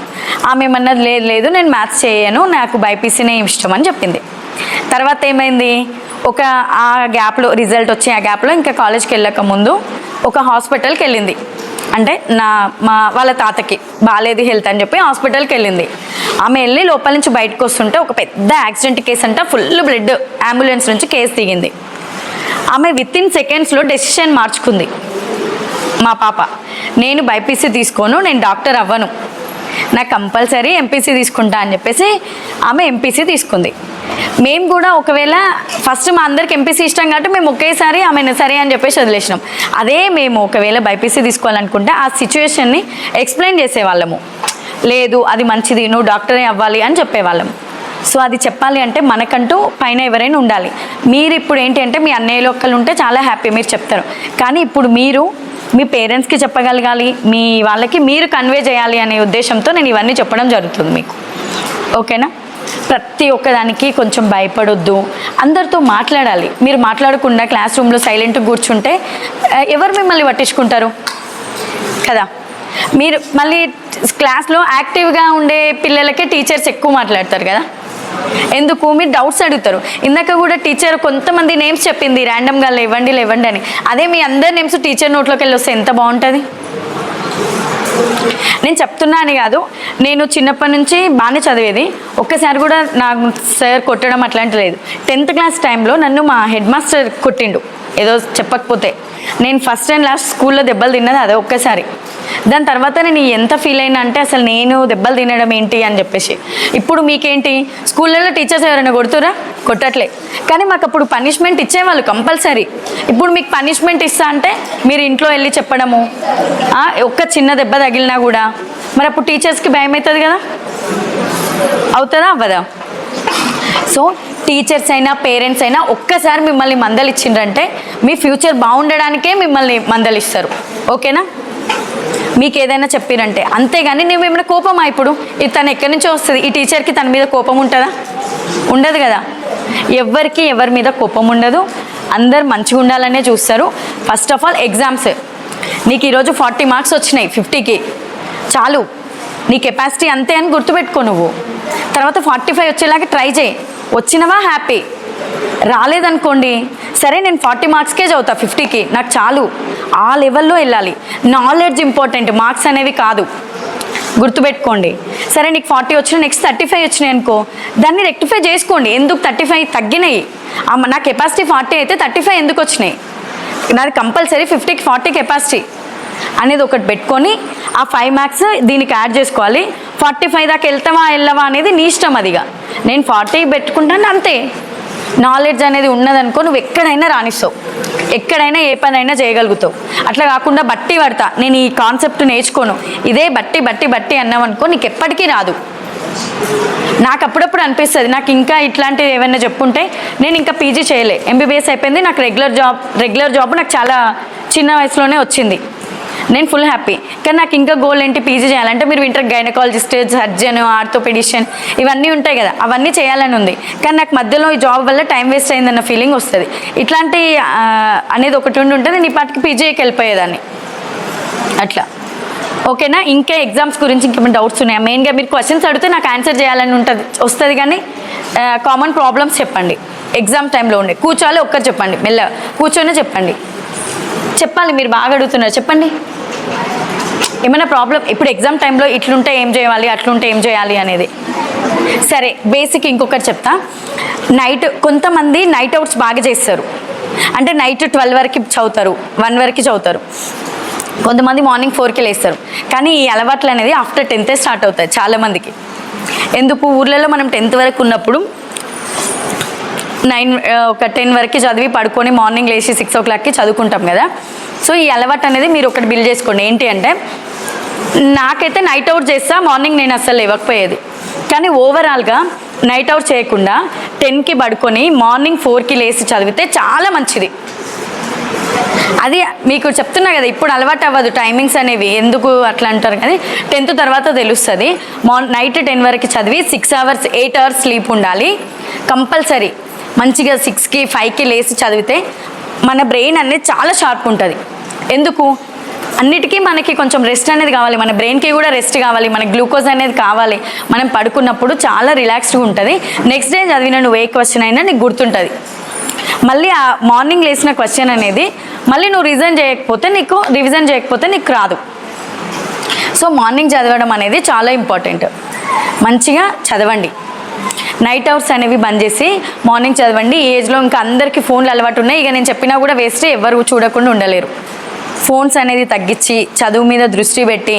ఆమె ఏమన్నది, లేదు నేను మ్యాథ్స్ చేయను, నాకు బైపీసీనే ఇష్టం అని చెప్పింది. తర్వాత ఏమైంది, ఆ గ్యాప్లో రిజల్ట్ వచ్చి ఆ గ్యాప్లో ఇంకా కాలేజ్కి వెళ్ళక ముందు ఒక హాస్పిటల్కి వెళ్ళింది. అంటే వాళ్ళ తాతకి బాగాలేదు హెల్త్ అని చెప్పి హాస్పిటల్కి వెళ్ళింది. ఆమె వెళ్ళి లోపల నుంచి బయటకు వస్తుంటే ఒక పెద్ద యాక్సిడెంట్ కేసు అంట, ఫుల్ బ్లడ్, అంబులెన్స్ నుంచి కేసు దిగింది. ఆమె వితిన్ సెకండ్స్లో డెసిషన్ మార్చుకుంది. మా పాప, నేను బైపీసీ తీసుకోను, నేను డాక్టర్ అవ్వను, నాకు కంపల్సరీ ఎంపీసీ తీసుకుంటా అని చెప్పేసి ఆమె ఎంపీసీ తీసుకుంది. మేము కూడా ఒకవేళ ఫస్ట్ మా అందరికి ఎంపీసీ ఇష్టం కాబట్టి మేము ఒకేసారి ఆమెను సరే అని చెప్పేసి వదిలేసినాం. అదే మేము ఒకవేళ బైపీసీ తీసుకోవాలనుకుంటే ఆ సిచ్యువేషన్ని ఎక్స్ప్లెయిన్ చేసేవాళ్ళము. లేదు అది మంచిది, నువ్వు డాక్టరే అవ్వాలి అని చెప్పేవాళ్ళము. సో అది చెప్పాలి అంటే మనకంటూ పైన ఎవరైనా ఉండాలి. మీరు ఇప్పుడు ఏంటి అంటే మీ అన్నయ్యలు ఒక్కళ్ళు ఉంటే చాలా హ్యాపీ, మీరు చెప్తారు. కానీ ఇప్పుడు మీరు మీ పేరెంట్స్కి చెప్పగలగాలి, మీ వాళ్ళకి మీరు కన్వే చేయాలి అనే ఉద్దేశంతో నేను ఇవన్నీ చెప్పడం జరుగుతుంది మీకు. ఓకేనా? ప్రతి ఒక్కదానికి కొంచెం భయపడొద్దు, అందరితో మాట్లాడాలి. మీరు మాట్లాడకుండా క్లాస్ రూమ్లో సైలెంట్గా కూర్చుంటే ఎవరు మిమ్మల్ని పట్టించుకుంటారు కదా. మీరు మళ్ళీ క్లాస్లో యాక్టివ్గా ఉండే పిల్లలకే టీచర్స్ ఎక్కువ మాట్లాడతారు కదా. ఎందుకు మీరు డౌట్స్ అడుగుతారు. ఇందాక కూడా టీచర్ కొంతమంది నేమ్స్ చెప్పింది ర్యాండమ్గా లేవండి అని. అదే మీ అందరి నేమ్స్ టీచర్ నోట్లోకి వెళ్ళి వస్తే ఎంత బాగుంటుంది. నేను చెప్తున్నా అని కాదు, నేను చిన్నప్పటి నుంచి బాగానే చదివేది, ఒక్కసారి కూడా నాకు సార్ కొట్టడం అట్లాంటి లేదు. 10th క్లాస్ టైంలో నన్ను మా హెడ్ మాస్టర్ కొట్టిండు ఏదో చెప్పకపోతే. నేను ఫస్ట్ అండ్ లాస్ట్ స్కూల్లో దెబ్బలు తిన్నది అదే ఒక్కసారి. దాని తర్వాత నేను ఎంత ఫీల్ అయినా అంటే అసలు నేను దెబ్బలు తినడం ఏంటి అని చెప్పేసి. ఇప్పుడు మీకేంటి స్కూళ్ళలో టీచర్స్ ఎవరైనా కొడుతురా? కొట్టట్లే. కానీ మాకు అప్పుడు పనిష్మెంట్ ఇచ్చేవాళ్ళు కంపల్సరీ. ఇప్పుడు మీకు పనిష్మెంట్ ఇస్తా అంటే మీరు ఇంట్లో వెళ్ళి చెప్పడము, ఒక్క చిన్న దెబ్బ తగిలినా కూడా మరి అప్పుడు టీచర్స్కి భయం అవుతుంది కదా, అవుతుందా అవ్వదా? సో టీచర్స్ అయినా పేరెంట్స్ అయినా ఒక్కసారి మిమ్మల్ని మందలిచ్చిండ్రంటే మీ ఫ్యూచర్ బాగుండడానికే మిమ్మల్ని మందలిస్తారు. ఓకేనా? మీకు ఏదైనా చెప్పిరంటే, అంతేగాని నువ్వు ఏమైనా కోపమా? ఇప్పుడు ఇది తను ఎక్కడి నుంచో వస్తుంది, ఈ టీచర్కి తన మీద కోపం ఉంటుందా? ఉండదు కదా. ఎవరికి ఎవరి మీద కోపం ఉండదు, అందరు మంచిగా ఉండాలనే చూస్తారు. ఫస్ట్ ఆఫ్ ఆల్ ఎగ్జామ్స్, నీకు ఈరోజు 40 మార్క్స్ వచ్చినాయి 50కి, చాలు, నీ కెపాసిటీ అంతే అని గుర్తుపెట్టుకో. నువ్వు తర్వాత 45 వచ్చేలాగా ట్రై చేయి. వచ్చినవా హ్యాపీ, రాలేదనుకోండి సరే నేను 40 మార్క్స్కే చదువుతా 50కి, నాకు చాలు, ఆ లెవెల్లో వెళ్ళాలి. నాలెడ్జ్ ఇంపార్టెంట్, మార్క్స్ అనేవి కాదు, గుర్తుపెట్టుకోండి. సరే నీకు 40 వచ్చినా నెక్స్ట్ 35 వచ్చినాయి అనుకో, దాన్ని రెక్టిఫై చేసుకోండి. ఎందుకు 35 తగ్గినాయి, నా కెపాసిటీ 40 అయితే 35 ఎందుకు వచ్చినాయి, నాది కంపల్సరీ 50కి 40 కెపాసిటీ అనేది ఒకటి పెట్టుకొని ఆ 5 మార్క్స్ దీనికి యాడ్ చేసుకోవాలి. 45 దాకా వెళ్తావా వెళ్ళవా అనేది నీ ఇష్టం. అదిగా నేను 40 పెట్టుకుంటాను అంతే. నాలెడ్జ్ అనేది ఉన్నదనుకో నువ్వు ఎక్కడైనా రాణిస్తావు, ఎక్కడైనా ఏ పనైనా చేయగలుగుతావు. అట్లా కాకుండా బట్టి పడతా, నేను ఈ కాన్సెప్ట్ నేర్చుకోను, ఇదే బట్టి బట్టి బట్టి అన్నావనుకో నీకు ఎప్పటికీ రాదు. నాకు అప్పుడప్పుడు అనిపిస్తుంది, నాకు ఇంకా ఇట్లాంటివి ఏమైనా చెప్పుంటే నేను ఇంకా పీజీ చేయలే, ఎంబీబీఎస్ అయిపోయింది, నాకు రెగ్యులర్ జాబ్ నాకు చాలా చిన్న వయసులోనే వచ్చింది, నేను ఫుల్ హ్యాపీ. కానీ నాకు ఇంకా గోల్ ఏంటి, పీజీ చేయాలంటే మీరు వింటర్ గైనకాలజిస్ట్, సర్జన్, ఆర్థోపెడిషియన్ ఇవన్నీ ఉంటాయి కదా, అవన్నీ చేయాలని ఉంది. కానీ నాకు మధ్యలో ఈ జాబ్ వల్ల టైం వేస్ట్ అయిందన్న ఫీలింగ్ వస్తుంది. ఇట్లాంటి అనేది ఒకటి ఉంటే నేను ఈ పాటికి పీజీకి వెళ్ళిపోయేదాన్ని అట్లా. ఓకేనా? ఇంకా ఎగ్జామ్స్ గురించి ఇంకేమైనా డౌట్స్ ఉన్నాయా? మెయిన్గా మీరు క్వశ్చన్స్ అడిగితే నాకు ఆన్సర్ చేయాలని వస్తుంది, కానీ కామన్ ప్రాబ్లమ్స్ చెప్పండి. ఎగ్జామ్ టైంలో ఉండే కూర్చోవాలి, ఒక్కరు చెప్పండి, మెల్లగా కూర్చొనే చెప్పండి. చెప్పాలి, మీరు బాగా అడుగుతున్నారు, చెప్పండి. ఏమైనా ప్రాబ్లం, ఇప్పుడు ఎగ్జామ్ టైంలో ఇట్లుంటే ఏం చేయాలి, అట్లుంటే ఏం చేయాలి అనేది. సరే బేసిక్ ఇంకొకటి చెప్తా. కొంతమంది నైట్ అవుట్స్ బాగా చేస్తారు, అంటే నైట్ 12 వరకు చదువుతారు, 1 వరకు చదువుతారు. కొంతమంది మార్నింగ్ 4కి లేస్తారు. కానీ ఈ అలవాట్లు అనేది ఆఫ్టర్ 10th స్టార్ట్ అవుతాయి చాలామందికి. ఎందుకు? ఊర్లలో మనం 10th వరకు ఉన్నప్పుడు 10 వరకు చదివి పడుకొని మార్నింగ్ లేచి 6 o'clockకి చదువుకుంటాం కదా. సో ఈ అలవాటు అనేది మీరు ఒకటి బిల్డ్ చేసుకోండి. ఏంటి అంటే, నాకైతే నైట్ అవుట్ చేస్తా, మార్నింగ్ నేను అస్సలు లేవకపోయేది. కానీ ఓవరాల్గా నైట్ అవుట్ చేయకుండా 10కి పడుకొని మార్నింగ్ 4కి లేచి చదివితే చాలా మంచిది. అది మీకు చెప్తున్నా కదా, ఇప్పుడు అలవాటు అవ్వదు టైమింగ్స్ అనేవి, ఎందుకు అట్లా అంటారు. కానీ 10th తర్వాత తెలుస్తుంది. నైట్ 10 వరకు చదివి 6 hours 8 hours స్లీప్ ఉండాలి కంపల్సరీ. మంచిగా 6కి 5కి లేచి చదివితే మన బ్రెయిన్ అనేది చాలా షార్ప్ ఉంటుంది. ఎందుకు? అన్నిటికీ మనకి కొంచెం రెస్ట్ అనేది కావాలి, మన బ్రెయిన్కి కూడా రెస్ట్ కావాలి, మన గ్లూకోజ్ అనేది కావాలి. మనం పడుకున్నప్పుడు చాలా రిలాక్స్డ్గా ఉంటుంది. నెక్స్ట్ డే చదివిన నువ్వు ఏ క్వశ్చన్ అయినా నీకు గుర్తుంటుంది. మళ్ళీ ఆ మార్నింగ్ లేచిన క్వశ్చన్ అనేది మళ్ళీ నువ్వు రివిజన్ చేయకపోతే నీకు రాదు. సో మార్నింగ్ చదవడం అనేది చాలా ఇంపార్టెంట్. మంచిగా చదవండి, నైట్ అవర్స్ అనేవి బంద్ చేసి మార్నింగ్ చదవండి. ఈ ఏజ్లో ఇంకా అందరికీ ఫోన్లు అలవాటు ఉన్నాయి, ఇక నేను చెప్పినా కూడా వేస్ట్, ఎవరు చూడకుండా ఉండలేరు. ఫోన్స్ అనేది తగ్గించి చదువు మీద దృష్టి పెట్టి,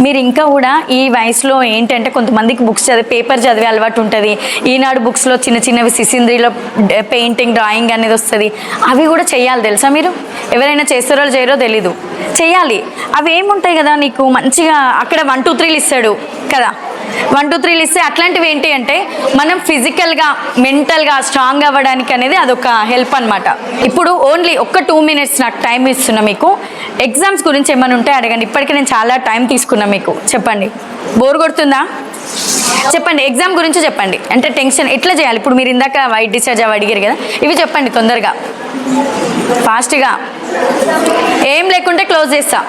మీరు ఇంకా కూడా ఈ వయసులో ఏంటంటే కొంతమందికి బుక్స్ పేపర్ చదివే అలవాటు ఉంటుంది. ఈనాడు బుక్స్లో చిన్న చిన్నవి సిసింద్రిలో పెయింటింగ్, డ్రాయింగ్ అనేది వస్తుంది, అవి కూడా చేయాలి. తెలుసా మీరు? ఎవరైనా చేస్తారో చేయరో తెలీదు, చేయాలి. అవి ఏముంటాయి కదా నీకు మంచిగా, అక్కడ 1 2 3 ఇస్తాడు కదా, 1 2 3 ఇస్తే అట్లాంటివి ఏంటి అంటే మనం ఫిజికల్గా మెంటల్గా స్ట్రాంగ్ అవ్వడానికి అనేది అదొక హెల్ప్ అనమాట. ఇప్పుడు ఓన్లీ 2 minutes నాకు టైం ఇస్తున్నా మీకు. ఎగ్జామ్స్ గురించి ఏమైనా ఉంటే అడగండి. ఇప్పటికీ నేను చాలా టైం తీసుకున్నా మీకు. చెప్పండి, బోర్ కొడుతుందా? చెప్పండి, ఎగ్జామ్ గురించి చెప్పండి. అంటే టెన్షన్ ఎట్లా చేయాలి? ఇప్పుడు మీరు ఇందాక వైట్ డిశ్చార్జ్ అవి అడిగారు కదా, ఇవి చెప్పండి తొందరగా ఫాస్ట్గా. ఏం లేకుంటే క్లోజ్ చేస్తా.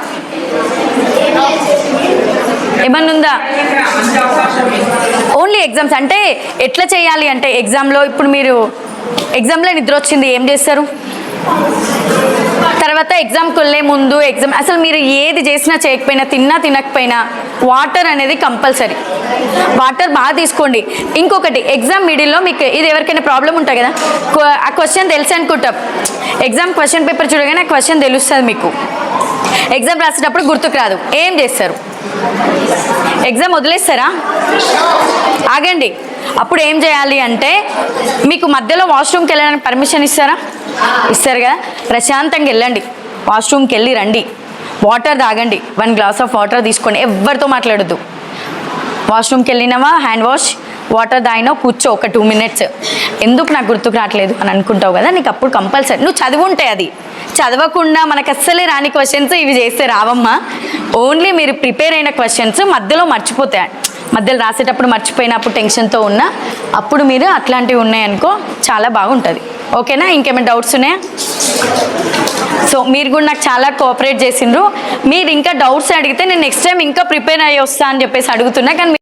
ఏమన్నా ఉందా? ఓన్లీ ఎగ్జామ్స్ అంటే ఎట్లా చేయాలి అంటే ఎగ్జామ్లో ఇప్పుడు మీరు ఎగ్జామ్లో నిద్ర వచ్చింది ఏం చేస్తారు? తర్వాత ఎగ్జామ్కి వెళ్ళే ముందు ఎగ్జామ్ అసలు మీరు ఏది చేసినా చేయకపోయినా తిన్నా తినకపోయినా వాటర్ అనేది కంపల్సరీ. వాటర్ బాగా తీసుకోండి. ఇంకొకటి ఎగ్జామ్ మిడిల్లో మీకు ఇది ఎవరికైనా ప్రాబ్లం ఉంటుంది కదా, ఆ క్వశ్చన్ తెలుసు అనుకుంటాం. ఎగ్జామ్ క్వశ్చన్ పేపర్ చూడగానే ఆ క్వశ్చన్ తెలుస్తుంది మీకు. ఎగ్జామ్ రాసేటప్పుడు గుర్తుకు రాదు, ఏం చేస్తారు? ఎగ్జామ్ వదిలేస్తారా? ఆగండి. అప్పుడు ఏం చేయాలి అంటే మీకు మధ్యలో వాష్రూమ్కి వెళ్ళడానికి పర్మిషన్ ఇస్తారా? ఇస్తారు కదా. ప్రశాంతంగా వెళ్ళండి, వాష్రూమ్కి వెళ్ళి రండి, వాటర్ తాగండి, 1 గ్లాస్ ఆఫ్ వాటర్ తీసుకోండి, ఎవరితో మాట్లాడొద్దు. వాష్రూమ్కి వెళ్ళినావా, హ్యాండ్ వాష్, వాటర్ తాగినావు, కూర్చో ఒక 2 మినిట్స్. ఎందుకు నాకు గుర్తుకు రావట్లేదు అని అనుకుంటావు కదా, నీకు అప్పుడు కంపల్సరీ నువ్వు చదివుంటే అది చదవకుండా మనకు అస్సలే రాని క్వశ్చన్స్ ఇవి చేస్తే రావమ్మా. ఓన్లీ మీరు ప్రిపేర్ అయిన క్వశ్చన్స్ మధ్యలో మర్చిపోతాయి, మధ్యలో రాసేటప్పుడు మర్చిపోయినప్పుడు టెన్షన్తో ఉన్నా అప్పుడు మీరు అట్లాంటివి ఉన్నాయనుకో చాలా బాగుంటుంది. ఓకేనా? ఇంకేమైనా డౌట్స్ ఉన్నాయా? సో మీరు కూడా నాకు చాలా కోఆపరేట్ చేసిండ్రు. మీరు ఇంకా డౌట్స్ అడిగితే నేను నెక్స్ట్ టైం ఇంకా ప్రిపేర్ అయ్యి వస్తా అని చెప్పేసి అడుగుతున్నా, కానీ